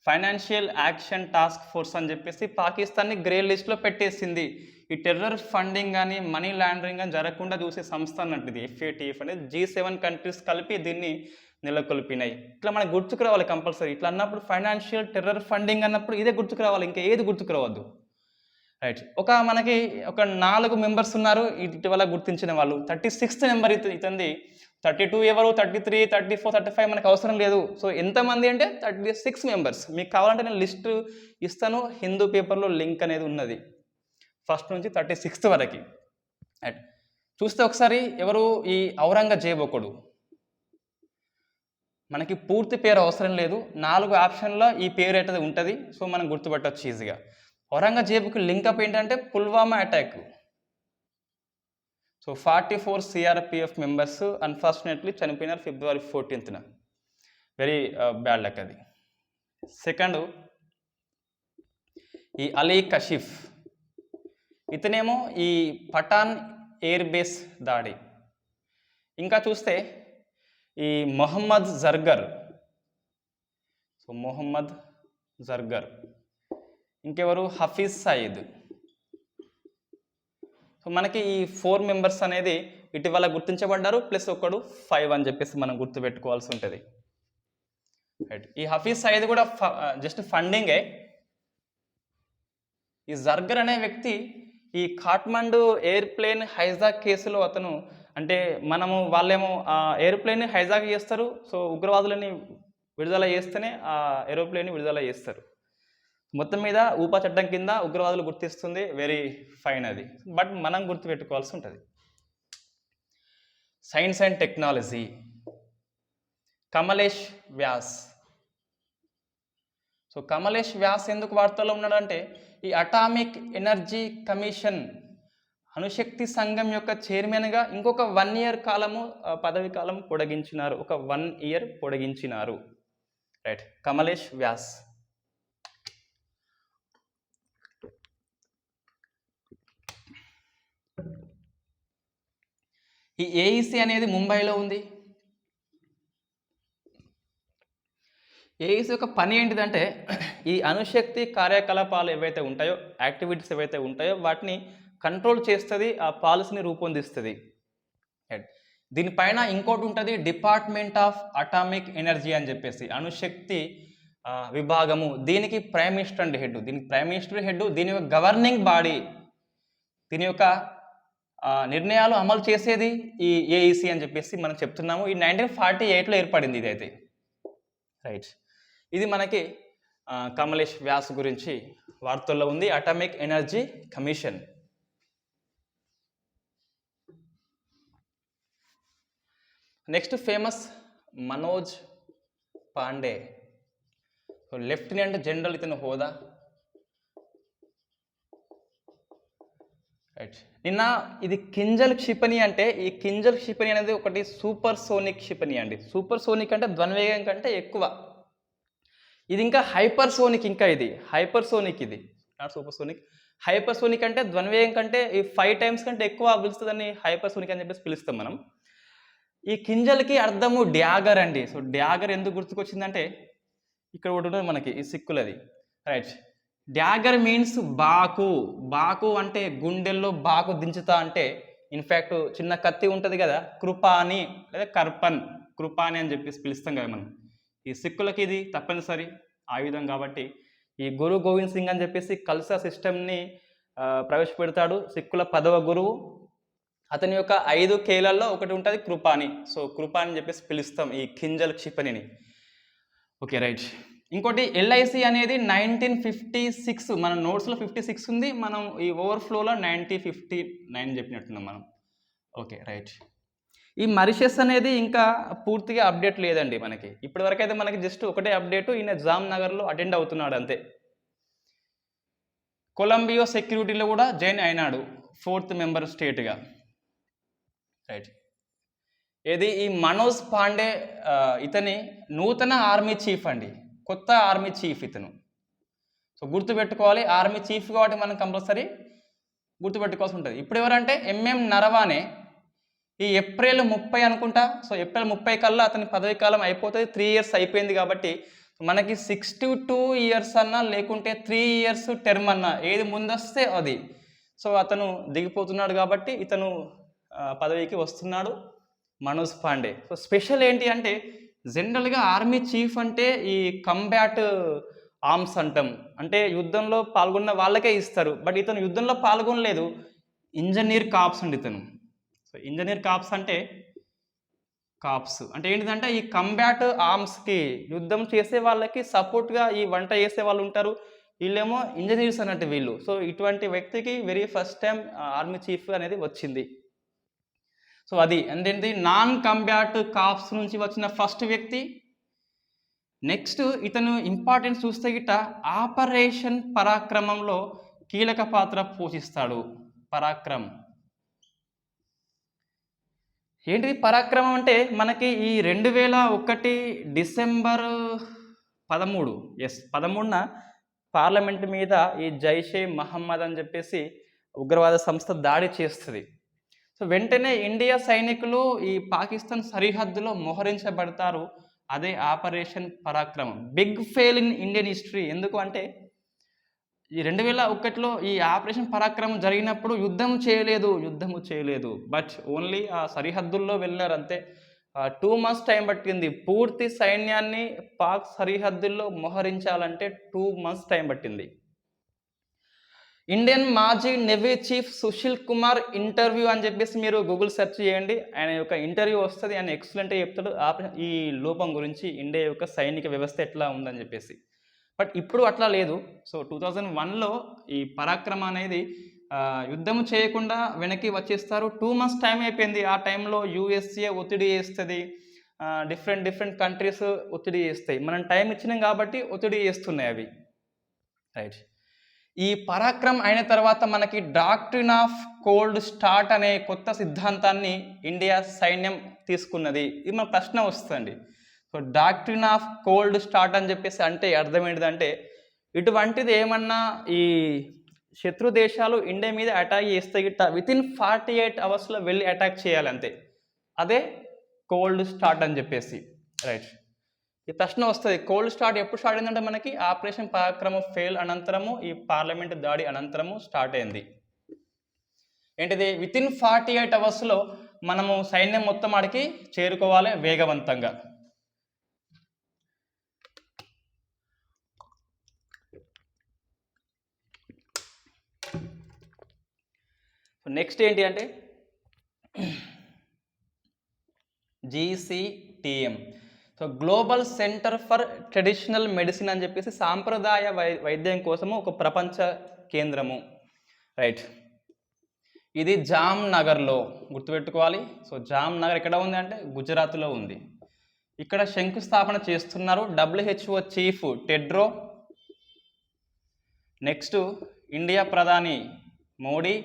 ఫైనాన్షియల్ యాక్షన్ టాస్క్ ఫోర్స్ అని చెప్పేసి పాకిస్తాన్ని గ్రే లిస్ట్లో పెట్టేసింది. ఈ టెర్రర్ ఫండింగ్ కానీ మనీ లాండరింగ్ కానీ జరగకుండా చూసే సంస్థ అన్నట్టు ఇది FATF అనేది. G7 కంట్రీస్ కలిపి దీన్ని నెలకొల్పినాయి. ఇట్లా మనకు గుర్తుకు రావాలి కంపల్సరీ. ఇట్లా అన్నప్పుడు ఫైనాన్షియల్ టెర్రర్ ఫండింగ్ అన్నప్పుడు ఇదే గుర్తుకు రావాలి, ఇంకా ఏది గుర్తుకు రావద్దు. రైట్. మనకి ఒక 4 మెంబర్స్ ఉన్నారు ఇటీవల గుర్తించిన వాళ్ళు. 36th number ఇతంది. 32 ఎవరు, 33, 34, 35 మనకు అవసరం లేదు. సో ఎంతమంది అంటే 36 మెంబర్స్. మీకు కావాలంటే నేను లిస్ట్ ఇస్తాను, హిందూ పేపర్లో లింక్ అనేది ఉన్నది 1st నుంచి 36th వరకు. రైట్. చూస్తే ఒకసారి ఎవరు ఈ ఔరంగజేబు ఒకడు. మనకి పూర్తి పేరు అవసరం లేదు, 4 ఆప్షన్లో ఈ పేరు అయితే ఉంటుంది. సో మనం గుర్తుపట్టవచ్చు ఈజీగా. ఔరంగజేబుకి లింకప్ ఏంటంటే Pulwama attack. So 44 CRPF members unfortunately చనిపోయినారు February 14th. Very bad luck అది. సెకండ్ ఈ అలీ కషీఫ్, ఇతనేమో ఈ పఠాన్ ఎయిర్ బేస్ దాడి. ఇంకా చూస్తే ఈ మొహమ్మద్ జర్గర్, సో మొహమ్మద్ జర్గర్. ఇంకెవరు హఫీజ్ సయీద్. సో మనకి ఈ 4 మెంబర్స్ అనేది ఇటీవల గుర్తించబడ్డారు, ప్లస్ ఒకడు 5 అని చెప్పేసి మనం గుర్తుపెట్టుకోవాల్సి ఉంటుంది. రైట్. ఈ హఫీజ్ సయీద్ కూడా జస్ట్ ఫండింగే. ఈ జర్గర్ అనే వ్యక్తి ఈ కాఠ్మండు ఎయిర్ప్లేన్ హైజాక్ కేసులో అతను, అంటే వాళ్ళేమో ఆ ఎయిర్ప్లేన్ హైజాక్ చేస్తారు, సో ఉగ్రవాదులని విడుదల చేస్తేనే ఆ ఏరోప్లేన్ని విడుదల చేస్తారు. మొత్తం మీద ఊపా చట్టం కింద ఉగ్రవాదులు గుర్తిస్తుంది, వెరీ ఫైన్ అది. బట్ మనం గుర్తుపెట్టుకోవాల్సి ఉంటుంది. Science and technology, Kamlesh Vyas. So Kamlesh Vyas ఎందుకు వార్తల్లో ఉన్నాడంటే ఈ అటామిక్ ఎనర్జీ కమిషన్ అణుశక్తి సంఘం యొక్క చైర్మన్గా ఇంకొక 1 year కాలము పదవి కాలం పొడిగించినారు, ఒక 1 year పొడిగించినారు. రైట్, కమలేష్ వ్యాస్. ఈ ఏఈసీ అనేది ముంబైలో ఉంది. ఏఈసీ యొక్క పని ఏంటిదంటే ఈ అణుశక్తి కార్యకలాపాలు ఏవైతే ఉంటాయో, యాక్టివిటీస్ ఏవైతే ఉంటాయో వాటిని కంట్రోల్ చేస్తుంది, ఆ పాలసీని రూపొందిస్తుంది. దీనిపైన ఇంకోటి ఉంటుంది, డిపార్ట్మెంట్ ఆఫ్ అటామిక్ ఎనర్జీ అని చెప్పేసి అణుశక్తి విభాగము. దీనికి ప్రైమ్ మినిస్టర్ అండి హెడ్. దీనికి ప్రైమ్ మినిస్టర్ హెడ్. దీని యొక్క గవర్నింగ్ బాడీ, దీని యొక్క నిర్ణయాలు అమలు చేసేది ఈ ఏఈసీ అని చెప్పేసి మనం చెప్తున్నాము. ఈ 1948లో ఏర్పడింది ఇది అయితే. రైట్, ఇది మనకి కమలేష్ వ్యాస్ గురించి వార్తల్లో ఉంది. Atomic energy commission. Next famous Manoj Pandey, lieutenant general ఇతను హోదా. రైట్, నిన్న ఇది కింజల్ క్షిపణి. అంటే ఈ కింజల్ క్షిపణి అనేది ఒకటి సూపర్ సోనిక్ క్షిపణి అండి. సూపర్ సోనిక్ అంటే ధ్వనివేగం కంటే ఎక్కువ. ఇది ఇంకా హైపర్ సోనిక్, ఇంకా ఇది హైపర్ సోనిక్, ఇది not super sonic. Hyper sonic అంటే ధ్వనివేగం కంటే ఈ 5 times కంటే ఎక్కువ పిలుస్తుందని హైపర్ సోనిక్ అని చెప్పేసి పిలుస్తాం మనం. ఈ కింజల్కి అర్థము డ్యాగర్ అండి. సో డ్యాగర్ ఎందుకు గుర్తుకొచ్చిందంటే ఇక్కడ ఒకటి ఉంటుంది మనకి ఈ సిక్కులది. రైట్, డ్యాగర్ మీన్స్ బాకు. బాకు అంటే గుండెల్లో బాకు దించుతా అంటే, ఇన్ఫ్యాక్ట్ చిన్న కత్తి ఉంటుంది కదా, కృపాని లేదా కర్పన్, కృపాని అని చెప్పేసి పిలుస్తాం కదా మనం. ఈ సిక్కులకి ఇది తప్పనిసరి ఆయుధం. కాబట్టి ఈ గురు గోవింద్ సింగ్ అని చెప్పేసి కల్సా సిస్టమ్ని ప్రవేశపెడతాడు. సిక్కుల 10వ గురువు. అతని యొక్క 5 కేలల్లో ఒకటి ఉంటుంది కృపాని. సో కృపాని అని చెప్పేసి పిలుస్తాం ఈ కింజల్ క్షిపణిని. Okay, right. ఇంకోటి ఎల్ఐసి అనేది 1956, మన నోట్స్లో 56 ఉంది, మనం ఈ ఓవర్ఫ్లోలో 1959 చెప్పినట్టున్నాం మనం. Okay, right. ఈ మారిషస్ అనేది ఇంకా పూర్తిగా అప్డేట్ లేదండి మనకి. ఇప్పటివరకు అయితే మనకి జస్ట్ ఒకటే అప్డేటు, ఈయన జామ్నగర్లో అటెండ్ అవుతున్నాడు అంతే. కొలంబియా సెక్యూరిటీలో కూడా జాయిన్ అయినాడు 4th మెంబర్ స్టేట్గా. రైట్, ఏది ఈ మనోజ్ పాండే, ఇతని నూతన ఆర్మీ చీఫ్ అండి, కొత్త ఆర్మీ చీఫ్ ఇతను. సో గుర్తుపెట్టుకోవాలి, ఆర్మీ చీఫ్ కాబట్టి మనం కంపల్సరీ గుర్తుపెట్టుకోవాల్సి ఉంటుంది. ఇప్పుడు ఎవరంటే ఎంఎం నరవానే. ఈ April 30 అనుకుంటా. సో April 30 కల్లా అతని పదవి కాలం అయిపోతుంది. 3 years అయిపోయింది కాబట్టి మనకి 62 years అన్నా లేకుంటే 3 years టర్మ్ అన్నా ఏది ముందొస్తే అది. సో అతను దిగిపోతున్నాడు కాబట్టి ఇతను పదవికి వస్తున్నాడు, మనోజ్ పాండే. సో స్పెషల్ ఏంటి అంటే జనరల్గా ఆర్మీ చీఫ్ అంటే ఈ కంబాట్ ఆర్మ్స్ అంటాం, అంటే యుద్ధంలో పాల్గొన్న వాళ్ళకే ఇస్తారు. బట్ ఇతను యుద్ధంలో పాల్గొనలేదు, ఇంజనీర్ కాప్స్ అండి ఇతను. సో ఇంజనీర్ కాప్స్ అంటే ఏంటిదంటే ఈ కంబాట్ ఆర్మ్స్కి యుద్ధం చేసే వాళ్ళకి సపోర్ట్గా ఈ వంట చేసే వాళ్ళు ఉంటారు, వీళ్ళేమో ఇంజనీర్స్ అన్నట్టు వీళ్ళు. సో ఇటువంటి వ్యక్తికి very first time army chief అనేది వచ్చింది. సో అది అంటే నాన్ కంబాట్ కాప్స్ నుంచి వచ్చిన ఫస్ట్ వ్యక్తి. నెక్స్ట్ ఇతను ఇంపార్టెన్స్ చూస్తే గిట్ట ఆపరేషన్ పరాక్రమంలో కీలక పాత్ర పోషిస్తాడు. పరాక్రమ్ ఏంటిది? పరాక్రమం అంటే మనకి ఈ 2001 డిసెంబర్ 13, 13న పార్లమెంట్ మీద ఈ జైషే మహమ్మద్ అని చెప్పేసి ఉగ్రవాద సంస్థ దాడి చేస్తుంది. సో వెంటనే ఇండియా సైనికులు ఈ పాకిస్తాన్ సరిహద్దులో మోహరించబడతారు. అదే ఆపరేషన్ పరాక్రమం. Big fail in Indian history. ఎందుకు అంటే ఈ 2001లో ఈ ఆపరేషన్ పరాక్రమం జరిగినప్పుడు యుద్ధము చేయలేదు. బట్ ఓన్లీ ఆ సరిహద్దుల్లో వెళ్ళారు అంతే. 2 months టైం పట్టింది. పూర్తి సైన్యాన్ని పాక్ సరిహద్దుల్లో మోహరించాలంటే 2 months టైం పట్టింది. ఇండియన్ మాజీ navy chief Sushil Kumar interview అని చెప్పేసి మీరు గూగుల్ సెర్చ్ చేయండి. ఆయన యొక్క ఇంటర్వ్యూ వస్తుంది. ఆయన ఎక్సలెంట్గా చెప్తాడు ఈ లోపం గురించి, ఇండియా యొక్క సైనిక వ్యవస్థ ఎట్లా ఉందని చెప్పేసి. బట్ ఇప్పుడు అట్లా లేదు. సో 2001లో ఈ పరాక్రమ అనేది యుద్ధము చేయకుండా వెనక్కి వచ్చేస్తారు. 2 months టైం అయిపోయింది. ఆ టైంలో యూఎస్ఏ ఒత్తిడి చేస్తుంది, డిఫరెంట్ కంట్రీస్ ఒత్తిడి చేస్తాయి. మనం టైం ఇచ్చినాం కాబట్టి ఒత్తిడి చేస్తున్నాయి అవి. రైట్. ఈ పరాక్రమ్ అయిన తర్వాత మనకి డాక్ట్రిన్ ఆఫ్ కోల్డ్ స్టార్ట్ అనే కొత్త సిద్ధాంతాన్ని ఇండియా సైన్యం తీసుకున్నది. ఇది మన ప్రశ్న వస్తుంది. So doctrine of cold start అని చెప్పేసి అంటే అర్థం ఏంటిదంటే, ఇటువంటిది ఏమన్నా ఈ శత్రు దేశాలు ఇండియా మీద అటాక్ చేస్తే గిట్ట వితిన్ 48 hours వెళ్ళి అటాక్ చేయాలి అంతే. అదే కోల్డ్ స్టార్ట్ అని చెప్పేసి. రైట్. ఈ ప్రశ్న వస్తుంది, కోల్డ్ స్టార్ట్ ఎప్పుడు స్టార్ట్ అయిందంటే మనకి ఆపరేషన్ పరాక్రమం ఫెయిల్ అనంతరము, ఈ పార్లమెంట్ దాడి అనంతరము స్టార్ట్ అయింది. ఏంటిది? వితిన్ 48 hours మనము సైన్యం మొత్తం ఆడికి చేరుకోవాలి వేగవంతంగా. నెక్స్ట్ ఏంటి అంటే GCTM. So global centre for traditional medicine అని చెప్పేసి సాంప్రదాయ వైద్యం కోసము ఒక ప్రపంచ కేంద్రము. రైట్. ఇది జామ్నగర్లో గుర్తుపెట్టుకోవాలి. సో జామ్నగర్ ఎక్కడ ఉంది అంటే గుజరాత్లో ఉంది. ఇక్కడ శంకుస్థాపన చేస్తున్నారు WHO చీఫ్ టెడ్రో. నెక్స్ట్ ఇండియా ప్రధాని మోడీ.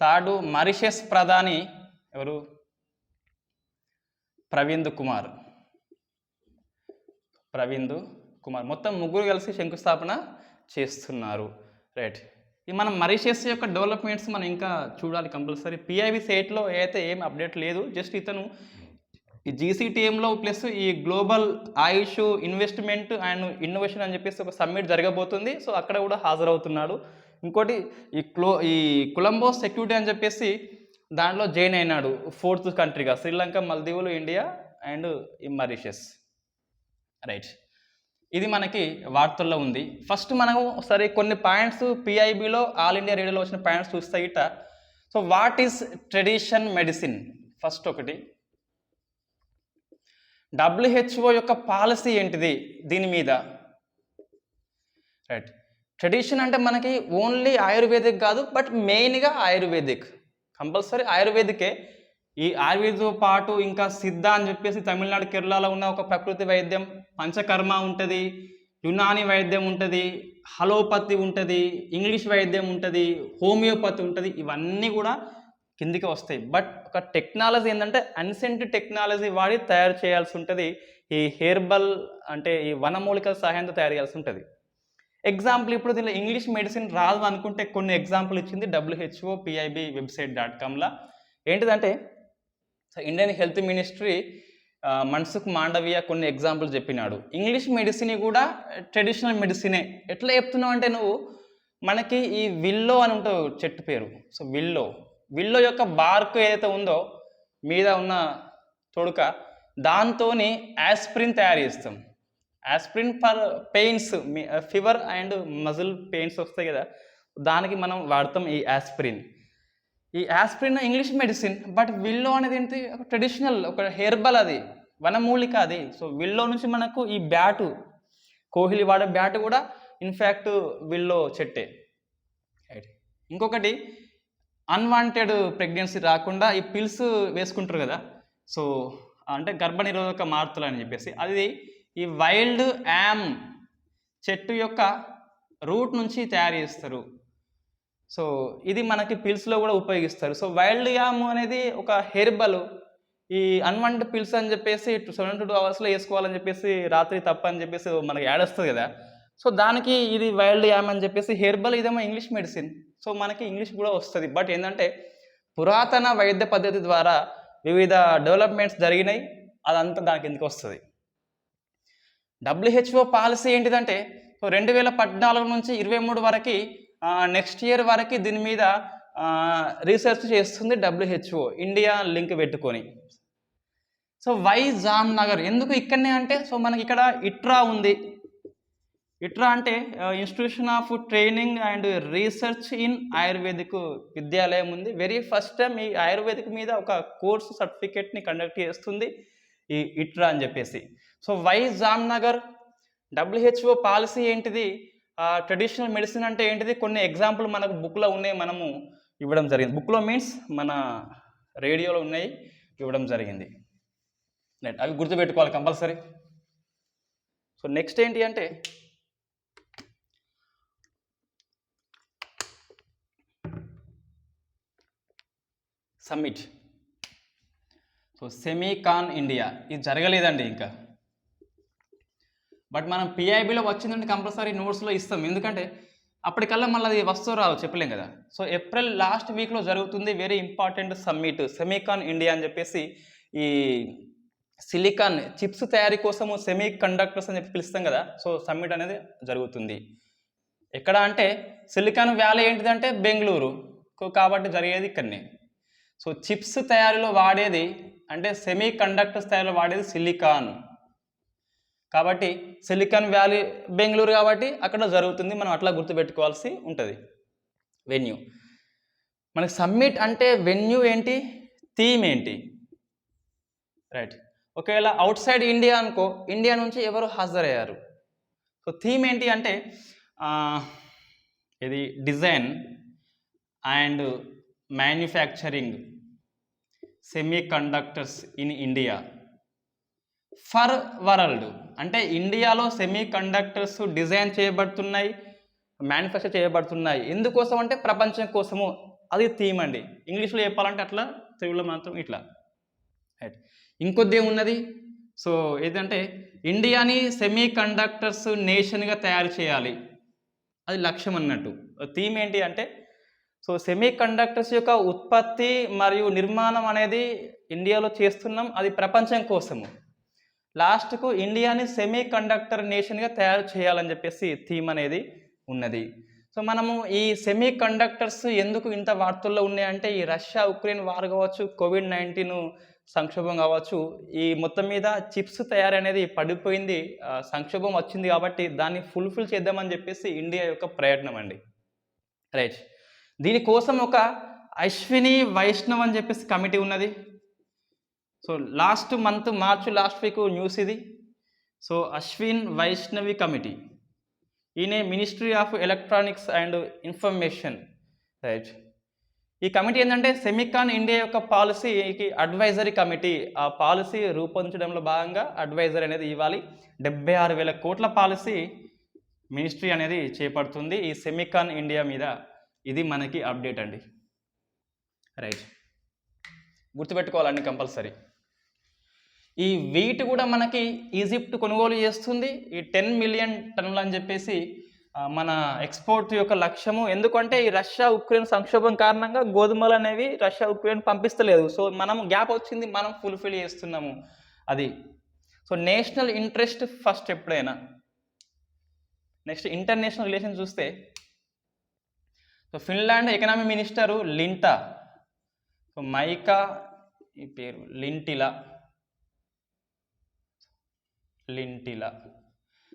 థర్డ్ మారిషస్ ప్రధాని ఎవరు? ప్రవీంద్ కుమార్. మొత్తం ముగ్గురు కలిసి శంకుస్థాపన చేస్తున్నారు. రైట్. ఈ మనం మారిషస్ యొక్క డెవలప్మెంట్స్ మనం ఇంకా చూడాలి కంపల్సరీ. PIB సెట్లో అయితే ఏం అప్డేట్ లేదు. జస్ట్ ఇతను ఈ GCTMలో ప్లస్ ఈ global Ayush investment and innovation అని చెప్పేసి ఒక సమ్మిట్ జరగబోతుంది. సో అక్కడ కూడా హాజరవుతున్నాడు. ఇంకోటి ఈ కొలంబో సెక్యూరిటీ అని చెప్పేసి దాంట్లో జాయిన్ అయినాడు 4th కంట్రీగా. శ్రీలంక, మాల్దీవులు, ఇండియా అండ్ ఈ మారిషస్. రైట్. ఇది మనకి వార్తల్లో ఉంది. ఫస్ట్ మనము సరే కొన్ని పాయింట్స్ PIBలో ఆల్ ఇండియా రేడియోలో వచ్చిన పాయింట్స్ చూస్తే గిట్ట. So what is tradition medicine? First ఒకటి, WHO యొక్క పాలసీ ఏంటిది దీని మీద? రైట్. ట్రెడిషన్ అంటే మనకి ఓన్లీ ఆయుర్వేదిక్ కాదు, బట్ మెయిన్గా ఆయుర్వేదిక్, కంపల్సరీ ఆయుర్వేదికే. ఈ ఆయుర్వేదంతో పాటు ఇంకా సిద్ధ అని చెప్పేసి తమిళనాడు, కేరళలో ఉన్న ఒక ప్రకృతి వైద్యం, పంచకర్మ ఉంటుంది, యునాని వైద్యం ఉంటుంది, హలోపతి ఉంటుంది, ఇంగ్లీష్ వైద్యం ఉంటుంది, హోమియోపతి ఉంటుంది. ఇవన్నీ కూడా కిందికి వస్తాయి. బట్ ఒక టెక్నాలజీ ఏంటంటే అన్సెంట్ టెక్నాలజీ వాడి తయారు చేయాల్సి ఉంటుంది. ఈ హెర్బల్ అంటే ఈ వనమూలికల సహాయంతో తయారు చేయాల్సి ఉంటుంది. ఎగ్జాంపుల్ ఇప్పుడు దీనిలో ఇంగ్లీష్ మెడిసిన్ రాదు అనుకుంటే కొన్ని ఎగ్జాంపుల్ ఇచ్చింది WHO PIB website.comలో. ఏంటిదంటే Indian health ministry Mansukh Mandaviya కొన్ని ఎగ్జాంపుల్ చెప్పినాడు. ఇంగ్లీష్ మెడిసిన్ కూడా ట్రెడిషనల్ మెడిసినే. ఎట్లా చెప్తున్నావు అంటే నువ్వు మనకి ఈ విల్లో అని ఉంటుంది చెట్టు పేరు. సో విల్లో యొక్క బార్క్ ఏదైతే ఉందో మీద ఉన్న తొడుక, దాంతో యాస్ప్రిన్ తయారు చేస్తాం. Aspirin for pains, fever and muscle pains వస్తాయి కదా, దానికి మనం వాడతాం ఈ యాస్ప్రిన్. ఈ aspirin English medicine, but willow అనేది ఏంటి? ఒక ట్రెడిషనల్, ఒక హెర్బల్, అది వనమూలిక అది. సో విల్లో నుంచి మనకు ఈ బ్యాటు, కోహ్లీ వాడే బ్యాటు కూడా ఇన్ఫ్యాక్ట్ విల్లో చెట్టే. రైట్. ఇంకొకటి అన్వాంటెడ్ ప్రెగ్నెన్సీ రాకుండా ఈ పిల్స్ వేసుకుంటారు కదా, సో అంటే గర్భనిరోధక మార్పులు అని చెప్పేసి, అది ఈ వైల్డ్ యామ్ చెట్టు యొక్క రూట్ నుంచి తయారు చేస్తారు. సో ఇది మనకి పిల్స్లో కూడా ఉపయోగిస్తారు. సో వైల్డ్ యామ్ అనేది ఒక హెర్బల్. ఈ అన్వాంటెడ్ పిల్స్ అని చెప్పేసి 72 అవర్స్లో వేసుకోవాలని చెప్పేసి, రాత్రి తప్ప అని చెప్పేసి మనకి యాడ్ వస్తుంది కదా, సో దానికి ఇది వైల్డ్ యామ్ అని చెప్పేసి హెర్బల్, ఇదేమో ఇంగ్లీష్ మెడిసిన్. సో మనకి ఇంగ్లీష్ కూడా వస్తుంది. బట్ ఏంటంటే పురాతన వైద్య పద్ధతి ద్వారా వివిధ డెవలప్మెంట్స్ జరిగినాయి, అదంతా దానికి ఎందుకు వస్తుంది. WHO పాలసీ ఏంటిదంటే, సో 2014 నుంచి 23 వరకు, నెక్స్ట్ ఇయర్ వరకు దీని మీద రీసెర్చ్ చేస్తుంది WHO, ఇండియా లింక్ పెట్టుకొని. సో వై జామ్నగర్ ఎందుకు ఇక్కడనే అంటే, సో మనకి ఇక్కడ ఇట్రా ఉంది. ఇట్రా అంటే institution of training and research in ayurvedic విద్యాలయం ఉంది. వెరీ ఫస్ట్ టైం ఈ ఆయుర్వేదిక్ మీద ఒక కోర్సు సర్టిఫికేట్ని కండక్ట్ చేస్తుంది ఈ ఇట్రా అని చెప్పేసి. So why Jamnagar, WHO policy ఏంటిది, ట్రెడిషనల్ మెడిసిన్ అంటే ఏంటిది, కొన్ని ఎగ్జాంపుల్ మనకు బుక్లో ఉన్నాయి, మనము ఇవ్వడం జరిగింది. బుక్లో మీన్స్ మన రేడియోలో ఉన్నాయి, ఇవ్వడం జరిగింది. రైట్, అవి గుర్తుపెట్టుకోవాలి కంపల్సరీ. సో నెక్స్ట్ ఏంటి అంటే, సమ్మిట్. సో సెమీకాన్ ఇండియా, ఇది జరగలేదండి ఇంకా. బట్ మనం పిఐబిలో వచ్చిందంటే కంపల్సరీ నోట్స్లో ఇస్తాం, ఎందుకంటే అప్పటికల్లా మళ్ళీ అది వస్తూ రావు, చెప్పలేం కదా. సో ఏప్రిల్ లాస్ట్ వీక్లో జరుగుతుంది very important summit, SEMICON India అని చెప్పేసి. ఈ సిలికాన్ చిప్స్ తయారీ కోసము సెమీ కండక్టర్స్ అని చెప్పి పిలుస్తాం కదా, సో సమ్మిట్ అనేది జరుగుతుంది. ఎక్కడ అంటే సిలికాన్ వ్యాలీ ఏంటిదంటే బెంగళూరు, కాబట్టి జరిగేది ఇక్కడనే. సో చిప్స్ తయారీలో వాడేది అంటే సెమీ కండక్టర్స్ తయారీలో వాడేది సిలికాన్, కాబట్టి సిలికాన్ వ్యాలీ బెంగళూరు కాబట్టి అక్కడ జరుగుతుంది. మనం అట్లా గుర్తుపెట్టుకోవాల్సి ఉంటుంది. వెన్యూ, మనకి సమ్మిట్ అంటే వెన్యూ ఏంటి, థీమ్ ఏంటి, రైట్. ఒకవేళ అవుట్ సైడ్ ఇండియా అనుకో, ఇండియా నుంచి ఎవరు హాజరయ్యారు. సో థీమ్ ఏంటి అంటే ఇది design and manufacturing semi conductors in India for world. అంటే ఇండియాలో సెమీ కండక్టర్స్ డిజైన్ చేయబడుతున్నాయి, మ్యానుఫ్యాక్చర్ చేయబడుతున్నాయి. ఎందుకోసం అంటే ప్రపంచం కోసము, అది థీమ్ అండి. ఇంగ్లీష్లో చెప్పాలంటే అట్లా, తెలుగులో మాత్రం ఇట్లా, రైట్. ఇంకొద్ది ఉన్నది, సో ఏదంటే ఇండియాని సెమీ కండక్టర్స్ నేషన్గా తయారు చేయాలి, అది లక్ష్యం అన్నట్టు. థీమ్ ఏంటి అంటే, సో సెమీ కండక్టర్స్ యొక్క ఉత్పత్తి మరియు నిర్మాణం అనేది ఇండియాలో చేస్తున్నాం, అది ప్రపంచం కోసము. లాస్ట్కు ఇండియాని సెమీ కండక్టర్ నేషన్గా తయారు చేయాలని చెప్పేసి థీమ్ అనేది ఉన్నది. సో మనము ఈ సెమీ కండక్టర్స్ ఎందుకు ఇంత వార్తల్లో ఉన్నాయంటే, ఈ రష్యా ఉక్రెయిన్ వార్ కావచ్చు, కోవిడ్-19 సంక్షోభం కావచ్చు, ఈ మొత్తం మీద చిప్స్ తయారీ అనేది పడిపోయింది, సంక్షోభం వచ్చింది, కాబట్టి దాన్ని ఫుల్ఫిల్ చేద్దామని చెప్పేసి ఇండియా యొక్క ప్రయత్నం అండి, రైట్. దీనికోసం ఒక అశ్విని వైష్ణవ్ అని చెప్పేసి కమిటీ ఉన్నది. సో లాస్ట్ మంత్ మార్చి లాస్ట్ వీక్ న్యూస్ ఇది. సో అశ్విన్ వైష్ణవి కమిటీ, ఈయన ministry of electronics and information, right. ఈ కమిటీ ఏంటంటే సెమీకాన్ ఇండియా యొక్క పాలసీకి అడ్వైజరీ కమిటీ. ఆ పాలసీ రూపొందించడంలో భాగంగా అడ్వైజరీ అనేది ఇవ్వాలి. 76,000 కోట్ల పాలసీ మినిస్ట్రీ అనేది చేపడుతుంది ఈ సెమీకాన్ ఇండియా మీద. ఇది మనకి అప్డేట్ అండి, రైట్. గుర్తుపెట్టుకోవాలండి కంపల్సరీ. ఈ వీట్ కూడా మనకి ఈజిప్ట్ కొనుగోలు చేస్తుంది, ఈ 10 మిలియన్ టన్నులు అని చెప్పేసి మన ఎక్స్పోర్ట్ యొక్క లక్ష్యము. ఎందుకంటే ఈ రష్యా ఉక్రెయిన్ సంక్షోభం కారణంగా గోధుమలు అనేవి రష్యా ఉక్రెయిన్ పంపిస్తలేదు. సో మనం గ్యాప్ వచ్చింది, మనం ఫుల్ఫిల్ చేస్తున్నాము అది. సో నేషనల్ ఇంట్రెస్ట్ ఫస్ట్ ఎప్పుడైనా. నెక్స్ట్ ఇంటర్నేషనల్ రిలేషన్ చూస్తే, సో ఫిన్లాండ్ ఎకనామీ మినిస్టరు లింటా, సో మైకా ఈ పేరు లింటిలా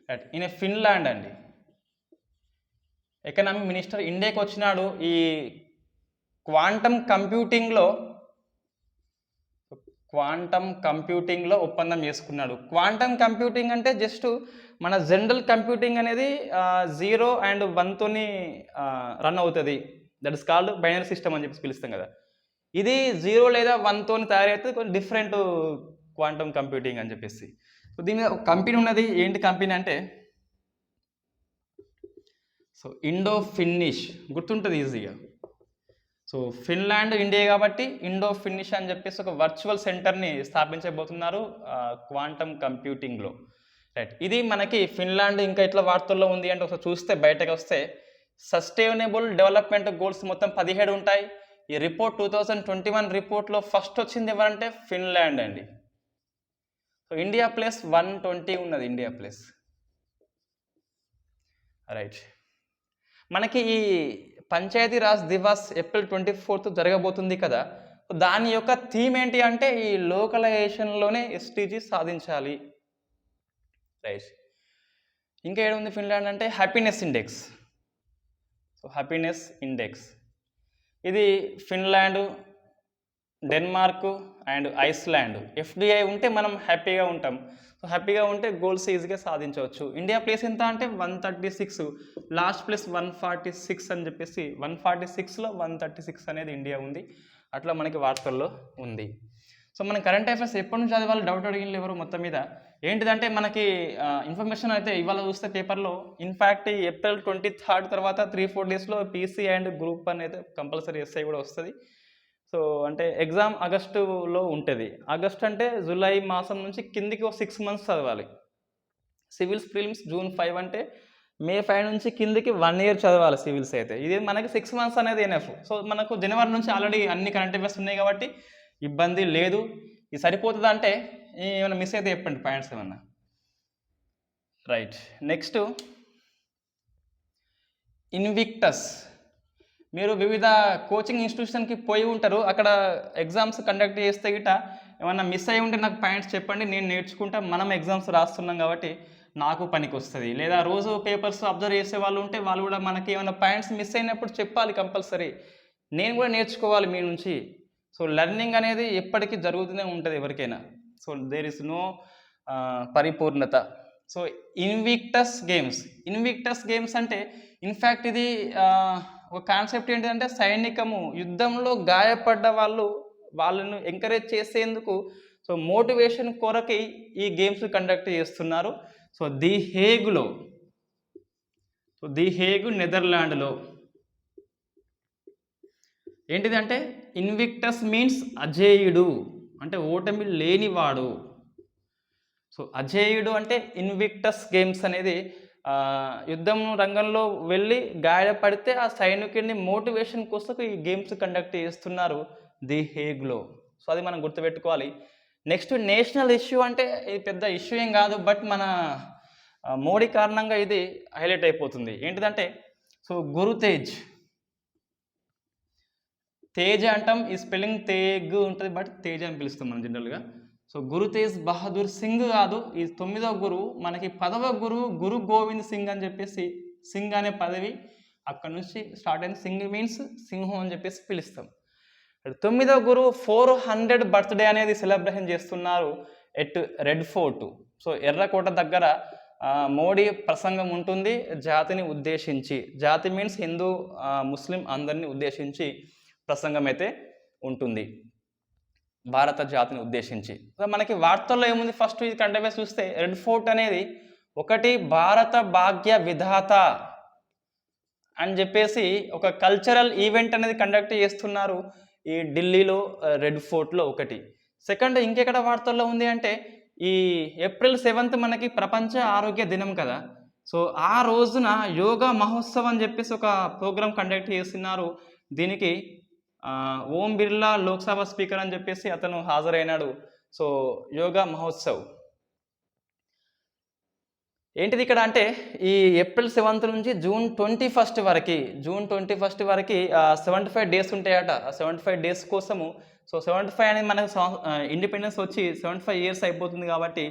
రైట్, ఈయన ఫిన్లాండ్ అండి ఎకనామీ మినిస్టర్. ఇండియాకి వచ్చినాడు ఈ క్వాంటమ్ కంప్యూటింగ్లో ఒప్పందం చేసుకున్నాడు. క్వాంటమ్ కంప్యూటింగ్ అంటే జస్ట్ మన జనరల్ కంప్యూటింగ్ అనేది 0 and 1తోని రన్ అవుతుంది. That is called binary system అని చెప్పి పిలుస్తాం కదా. ఇది 0 లేదా 1తో తయారైతే కొంచెం డిఫరెంట్ క్వాంటమ్ కంప్యూటింగ్ అని చెప్పేసి. సో దీని మీద ఒక కంపెనీ ఉన్నది. ఏంటి కంపెనీ అంటే సో ఇండో ఫిన్నిష్, గుర్తుంటుంది ఈజీగా. సో ఫిన్లాండ్ ఇండియా కాబట్టి ఇండో ఫిన్నిష్ అని చెప్పేసి ఒక వర్చువల్ సెంటర్ని స్థాపించబోతున్నారు క్వాంటమ్ కంప్యూటింగ్లో. రైట్, ఇది మనకి ఫిన్లాండ్ ఇంకా ఇట్లా వార్తల్లో ఉంది అంటే ఒకసారి చూస్తే బయటకు వస్తే సస్టైనబుల్ డెవలప్మెంట్ గోల్స్ మొత్తం 17 ఉంటాయి. ఈ రిపోర్ట్ 2021 రిపోర్ట్లో ఫస్ట్ వచ్చింది ఎవరంటే ఫిన్లాండ్ అండి. సో ఇండియా ప్లేస్ 120 ఉన్నది, ఇండియా ప్లేస్. రైట్, మనకి ఈ పంచాయతీ రాజ్ దివాస్ ఏప్రిల్ 24th జరగబోతుంది కదా. దాని యొక్క థీమ్ ఏంటి అంటే ఈ లోకలైజేషన్లోనే ఎస్టీజీ సాధించాలి. రైట్, ఇంకా ఏడుంది ఫిన్లాండ్ అంటే happiness index. So happiness index ఇది Finland, Denmark and Iceland. FDI ఉంటే మనం హ్యాపీగా ఉంటాం. సో హ్యాపీగా ఉంటే గోల్స్ ఈజీగా సాధించవచ్చు. ఇండియా ప్లేస్ ఎంత అంటే 136, లాస్ట్ ప్లేస్ 146 అని చెప్పేసి 146లో 136 అనేది ఇండియా ఉంది. అట్లా మనకి వార్తల్లో ఉంది. సో మనం కరెంట్ అఫైర్స్ ఎప్పటి నుంచి చదవాలి డౌట్ అడిగిన ఎవరు మొత్తం మీద ఏంటిదంటే మనకి ఇన్ఫర్మేషన్ అయితే ఇవాళ చూస్తే పేపర్లో ఇన్ఫ్యాక్ట్ ఏప్రిల్ 23rd తర్వాత 3-4 డేస్లో పీసీ అండ్ గ్రూప్ అనేది కంపల్సరీ ఎస్ఐ కూడా వస్తుంది. సో అంటే ఎగ్జామ్ ఆగస్టులో ఉంటుంది. ఆగస్ట్ అంటే జూలై మాసం నుంచి కిందికి 6 months చదవాలి. సివిల్స్ ప్రిలిమ్స్ June 5 అంటే May 5 నుంచి కిందికి 1 year చదవాలి సివిల్స్ అయితే. ఇది మనకి 6 months అనేది ఎనఫ్. సో మనకు జనవరి నుంచి ఆల్రెడీ అన్ని కరెంట్ అఫైర్స్ ఉన్నాయి కాబట్టి ఇబ్బంది లేదు. ఇది సరిపోతుంది అంటే ఏమైనా మిస్ అయితే చెప్పండి పాయింట్స్ ఏమన్నా. Right, next Invictus. మీరు వివిధ కోచింగ్ ఇన్స్టిట్యూషన్కి పోయి ఉంటారు, అక్కడ ఎగ్జామ్స్ కండక్ట్ చేస్తే గిట ఏమన్నా మిస్ అయి ఉంటే నాకు పాయింట్స్ చెప్పండి, నేను నేర్చుకుంటా. మనం ఎగ్జామ్స్ రాస్తున్నాం కాబట్టి నాకు పనికి వస్తుంది. లేదా రోజు పేపర్స్ అబ్జర్వ్ చేసే వాళ్ళు ఉంటే వాళ్ళు కూడా మనకి ఏమైనా పాయింట్స్ మిస్ అయినప్పుడు చెప్పాలి కంపల్సరీ. నేను కూడా నేర్చుకోవాలి మీ నుంచి. సో లెర్నింగ్ అనేది ఎప్పటికీ జరుగుతూనే ఉంటుంది ఎవరికైనా. సో దేర్ ఇస్ నో పరిపూర్ణత. సో ఇన్విక్టస్ గేమ్స్ అంటే ఇన్ఫ్యాక్ట్ ఇది ఒక కాన్సెప్ట్ ఏంటంటే సైనికము యుద్ధంలో గాయపడ్డ వాళ్ళను ఎంకరేజ్ చేసేందుకు సో మోటివేషన్ కొరకి ఈ గేమ్స్ కండక్ట్ చేస్తున్నారు. సో ది హేగ్ నెదర్లాండ్లో ఏంటిదంటే ఇన్విక్టస్ మీన్స్ అజేయుడు, అంటే ఓటమి లేనివాడు. సో అజేయుడు అంటే ఇన్విక్టస్ గేమ్స్ అనేది యుద్ధం రంగంలో వెళ్ళి గాయపడితే ఆ సైనికుడిని మోటివేషన్ కోసం ఈ గేమ్స్ కండక్ట్ చేస్తున్నారు ది హేగ్లో. సో అది మనం గుర్తుపెట్టుకోవాలి. నెక్స్ట్ నేషనల్ ఇష్యూ అంటే ఇది పెద్ద ఇష్యూ ఏం కాదు, బట్ మన మోడీ కారణంగా ఇది హైలైట్ అయిపోతుంది. ఏంటిదంటే సో గురుతేజ్, తేజ్ అంటాం, ఈ స్పెల్లింగ్ తేగ్ ఉంటుంది బట్ తేజ్ అని పిలుస్తాం మనం జనరల్గా. సో గురు తేజ్ బహదూర్ సింగ్ కాదు, ఈ 9వ గురువు. మనకి 10వ గురువు గురు గోవింద్ సింగ్ అని చెప్పేసి, సింగ్ అనే పదవి అక్కడ నుంచి స్టార్ట్ అయింది. సింగ్ మీన్స్ సింహం అని చెప్పేసి పిలుస్తాం. 9వ గురువు 400 బర్త్డే అనేది సెలబ్రేషన్ చేస్తున్నారు ఎట్ రెడ్ ఫోర్ట్. సో ఎర్రకోట దగ్గర మోడీ ప్రసంగం ఉంటుంది జాతిని ఉద్దేశించి. జాతి మీన్స్ హిందూ ముస్లిం అందరినీ ఉద్దేశించి ప్రసంగం అయితే ఉంటుంది, భారత జాతిని ఉద్దేశించి. సో మనకి వార్తల్లో ఏముంది, ఫస్ట్ ఇది కంటే చూస్తే రెడ్ ఫోర్ట్ అనేది ఒకటి భారత భాగ్య విధాత అని చెప్పేసి ఒక కల్చరల్ ఈవెంట్ అనేది కండక్ట్ చేస్తున్నారు ఈ ఢిల్లీలో రెడ్ ఫోర్ట్లో ఒకటి. సెకండ్ ఇంకెక్కడ వార్తల్లో ఉంది అంటే ఈ ఏప్రిల్ 7th మనకి ప్రపంచ ఆరోగ్య దినం కదా. సో ఆ రోజున యోగా మహోత్సవ్ అని చెప్పేసి ఒక ప్రోగ్రామ్ కండక్ట్ చేస్తున్నారు. దీనికి ఓం బిర్లా లోక్సభ స్పీకర్ అని చెప్పేసి అతను హాజరైనాడు. సో యోగా మహోత్సవ్ ఏంటిది ఇక్కడ అంటే ఈ ఏప్రిల్ 7th నుంచి June 21st వరకు 75 days ఉంటాయట. 75 days కోసము. సో 75 అనేది మనకు ఇండిపెండెన్స్ వచ్చి 75 years అయిపోతుంది కాబట్టి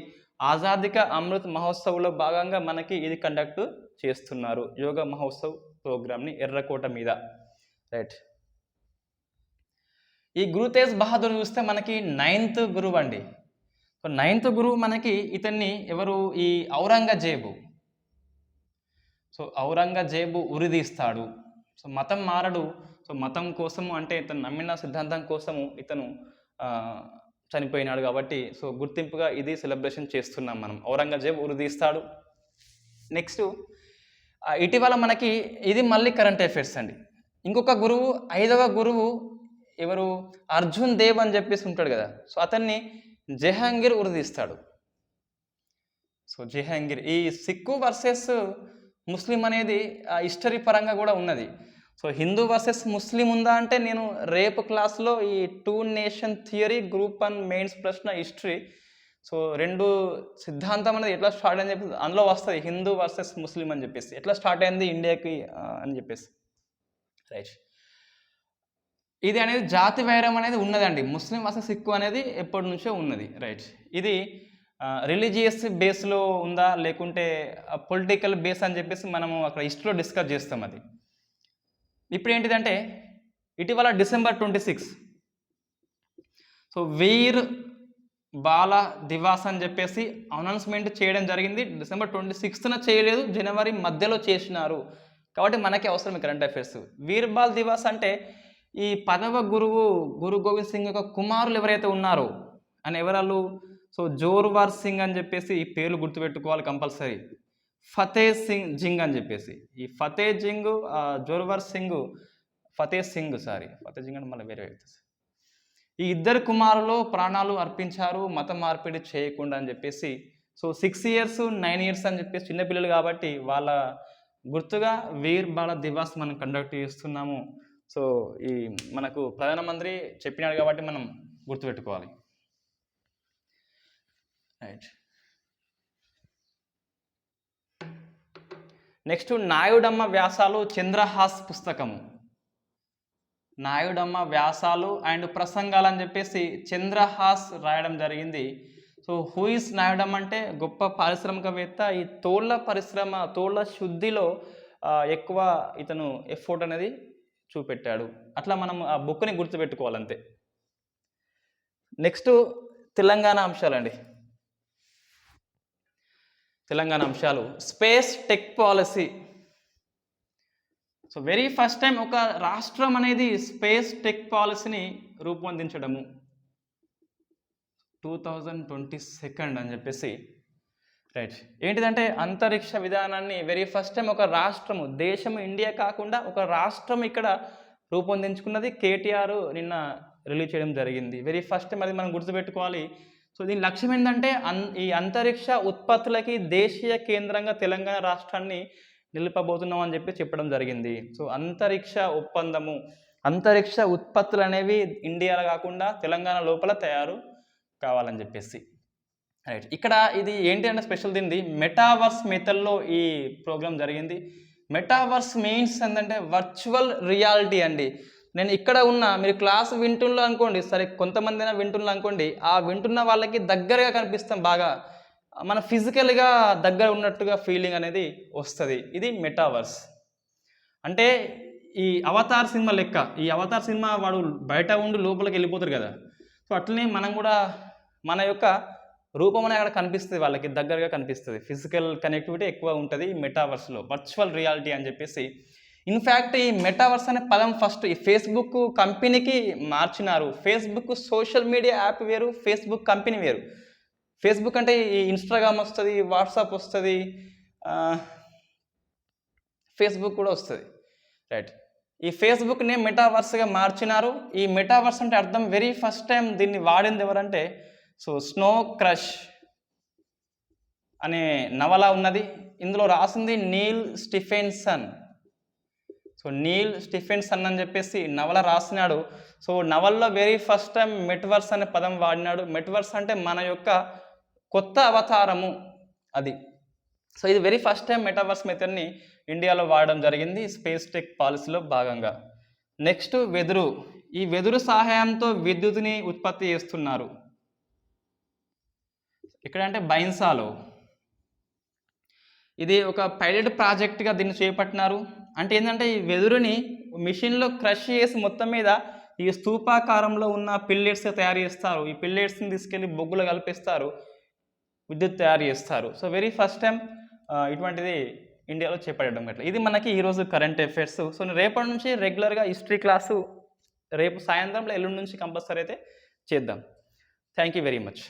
ఆజాదీ కా అమృత్ మహోత్సవ్లో భాగంగా మనకి ఇది కండక్ట్ చేస్తున్నారు యోగా మహోత్సవ్ ప్రోగ్రామ్ని ఎర్రకోట మీద. రైట్, ఈ గురు తేజ్ బహదూర్ చూస్తే మనకి 9th గురువు అండి. సో 9th గురువు మనకి ఇతన్ని ఎవరు, ఈ ఔరంగజేబు. సో ఔరంగజేబు ఉరిదీస్తాడు. సో మతం మారడు, సో మతం కోసము అంటే ఇతను నమ్మిన సిద్ధాంతం కోసము ఇతను ఆ, చనిపోయినాడు కాబట్టి సో గుర్తింపుగా ఇది సెలబ్రేషన్ చేస్తున్నాం మనం. ఔరంగజేబ్ ఉరిదీస్తాడు. నెక్స్ట్ ఇటీవల మనకి ఇది మళ్ళీ కరెంట్ అఫైర్స్ అండి. ఇంకొక గురువు, 5వ గురువు ఎవరు, అర్జున్ దేవ్ అని చెప్పేసి ఉంటాడు కదా, సో అతన్ని జహాంగీర్ ఉరిదీస్తాడు. సో జహాంగీర్, ఈ సిక్కు వర్సెస్ ముస్లిం అనేది హిస్టరీ పరంగా కూడా ఉన్నది. సో హిందూ వర్సెస్ ముస్లిం ఉందా అంటే నేను రేపు క్లాస్లో ఈ 2 నేషన్ థియరీ గ్రూప్ 1 మెయిన్స్ ప్రశ్న హిస్టరీ, సో 2 సిద్ధాంతం అనేది ఎట్లా స్టార్ట్ అని చెప్పేసి అందులో వస్తుంది, హిందూ వర్సెస్ ముస్లిం అని చెప్పేసి ఎట్లా స్టార్ట్ అయింది ఇండియాకి అని చెప్పేసి. రైట్, ఇది అనేది జాతి వైరం అనేది ఉన్నదండి. ముస్లిం వర్సెస్ సిక్కు అనేది ఎప్పటి నుంచో ఉన్నది. రైట్, ఇది రిలీజియస్ బేస్లో ఉందా లేకుంటే పొలిటికల్ బేస్ అని చెప్పేసి మనము అక్కడ హిస్టరీలో డిస్కస్ చేస్తాం. అది ఇప్పుడు ఏంటిదంటే ఇటీవల December 26 సో వీర్ బాల దివాస్ అని చెప్పేసి అనౌన్స్మెంట్ చేయడం జరిగింది. December 26న చేయలేదు, జనవరి మధ్యలో చేసినారు. కాబట్టి మనకి అవసరం కరెంట్ అఫైర్స్. వీర్ బాల్ దివాస్ అంటే ఈ 10వ గురువు గురు గోవింద్ సింగ్ యొక్క కుమారులు ఎవరైతే ఉన్నారో అని ఎవరాళ్ళు, సో జోర్వార్ సింగ్ అని చెప్పేసి ఈ పేర్లు గుర్తుపెట్టుకోవాలి కంపల్సరీ. ఫతే సింగ్ జింగ్ అని చెప్పేసి, ఈ ఫతే జింగ్ జోర్వార్ సింగ్, ఫతే సింగ్ అంటే మళ్ళీ వేరే వ్యక్తి. ఈ 2 కుమారులు ప్రాణాలు అర్పించారు మత మార్పిడి చేయకుండా అని చెప్పేసి. సో 6 years 9 years అని చెప్పేసి చిన్నపిల్లలు కాబట్టి వాళ్ళ గుర్తుగా వీర్ బాల దివాస్ మనం కండక్ట్ చేస్తున్నాము. సో ఈ మనకు ప్రధానమంత్రి చెప్పినాడు కాబట్టి మనం గుర్తుపెట్టుకోవాలి. రైట్, నెక్స్ట్ నాయుడమ్మ వ్యాసాలు చంద్రహాస్ పుస్తకము. నాయుడమ్మ వ్యాసాలు అండ్ ప్రసంగాలు అని చెప్పేసి చంద్రహాస్ రాయడం జరిగింది. సో హూ ఇస్ నాయుడమ్మ అంటే గొప్ప పారిశ్రామికవేత్త. ఈ తోళ్ల శుద్ధిలో ఎక్కువ ఇతను ఎఫోర్ట్ అనేది చూపెట్టాడు. అట్లా మనం ఆ బుక్ని గుర్తుపెట్టుకోవాలంతే. నెక్స్ట్ తెలంగాణ అంశాలండి. తెలంగాణ అంశాలు space tech policy. So very first time ఒక రాష్ట్రం అనేది స్పేస్ టెక్ పాలసీని రూపొందించడము 2022 అని చెప్పేసి. రైట్, ఏంటిదంటే అంతరిక్ష విధానాన్ని వెరీ ఫస్ట్ టైం ఒక రాష్ట్రము, దేశము ఇండియా కాకుండా ఒక రాష్ట్రం ఇక్కడ రూపొందించుకున్నది. కేటీఆర్ నిన్న రిలీజ్ చేయడం జరిగింది. వెరీ ఫస్ట్ టైం అది మనం గుర్తుపెట్టుకోవాలి. సో దీని లక్ష్యం ఏంటంటే ఈ అంతరిక్ష ఉత్పత్తులకి దేశీయ కేంద్రంగా తెలంగాణ రాష్ట్రాన్ని నిలుపబోతున్నాం అని చెప్పి చెప్పడం జరిగింది. సో అంతరిక్ష ఒప్పందము, అంతరిక్ష ఉత్పత్తులు అనేవి ఇండియాలో కాకుండా తెలంగాణ లోపల తయారు కావాలని చెప్పేసి. రైట్, ఇక్కడ ఇది ఏంటి అంటే స్పెషల్ దీనిది మెటావర్స్ మెథడ్లో ఈ ప్రోగ్రామ్ జరిగింది. మెటావర్స్ మీన్స్ ఏంటంటే వర్చువల్ రియాలిటీ అండి. నేను ఇక్కడ ఉన్న మీరు క్లాస్ వింటున్నా అనుకోండి, సరే కొంతమంది అయినా వింటున్నా అనుకోండి, ఆ వింటున్న వాళ్ళకి దగ్గరగా కనిపిస్తాం, బాగా మన ఫిజికల్గా దగ్గర ఉన్నట్టుగా ఫీలింగ్ అనేది వస్తుంది. ఇది మెటావర్స్ అంటే ఈ అవతార్ సినిమా లెక్క. ఈ అవతార్ సినిమా వాడు బయట ఉండి లోపలికి వెళ్ళిపోతారు కదా, సో అట్లనే మనం కూడా మన యొక్క రూపం అనేది అక్కడ కనిపిస్తుంది, వాళ్ళకి దగ్గరగా కనిపిస్తుంది. ఫిజికల్ కనెక్టివిటీ ఎక్కువ ఉంటుంది ఈ మెటావర్స్లో, వర్చువల్ రియాలిటీ అని చెప్పేసి. ఇన్ఫ్యాక్ట్ ఈ మెటావర్స్ అనే పదం ఫస్ట్ ఈ ఫేస్బుక్ కంపెనీకి మార్చినారు. ఫేస్బుక్ సోషల్ మీడియా యాప్ వేరు, ఫేస్బుక్ కంపెనీ వేరు. ఫేస్బుక్ అంటే ఈ ఇన్స్టాగ్రామ్ వస్తుంది, వాట్సాప్ వస్తుంది, ఫేస్బుక్ కూడా వస్తుంది. రైట్, ఈ ఫేస్బుక్ని మెటావర్స్గా మార్చినారు. ఈ మెటావర్స్ అంటే అర్థం వెరీ ఫస్ట్ టైం దీన్ని వాడింది ఎవరంటే సో స్నో క్రష్ అనే నవల ఉన్నది, ఇందులో రాసింది Neal Stephenson. So Neal Stephenson అని చెప్పేసి నవల రాసినాడు. సో నవల్లో వెరీ ఫస్ట్ టైం మెటవర్స్ అనే పదం వాడినాడు. మెటవర్స్ అంటే మన యొక్క కొత్త అవతారము అది. సో ఇది వెరీ ఫస్ట్ టైం మెటావర్స్ మెథడ్ని ఇండియాలో వాడడం జరిగింది స్పేస్ టెక్ పాలసీలో భాగంగా. నెక్స్ట్ వెదురు. ఈ వెదురు సహాయంతో విద్యుత్ని ఉత్పత్తి చేస్తున్నారు. ఇక్కడ అంటే బైన్సాలో ఇది ఒక పైలట్ ప్రాజెక్ట్గా దీన్ని చేపట్టినారు. అంటే ఏంటంటే ఈ వెదురుని మిషన్లో క్రష్ చేసి మొత్తం మీద ఈ స్తూపాకారంలో ఉన్న పిల్లెట్స్ తయారు చేస్తారు. ఈ పిల్లెట్స్ని తీసుకెళ్ళి బొగ్గులో కలిపిస్తారు, విద్యుత్ తయారు చేస్తారు. సో వెరీ ఫస్ట్ టైం ఇటువంటిది ఇండియాలో చేపట్టడం అట్లా. ఇది మనకి ఈరోజు కరెంట్ అఫైర్స్. సో నేను రేపటి నుంచి రెగ్యులర్గా హిస్టరీ క్లాసు రేపు సాయంత్రం ఎల్లుండి నుంచి కంపల్సరీ అయితే చేద్దాం. Thank you very much.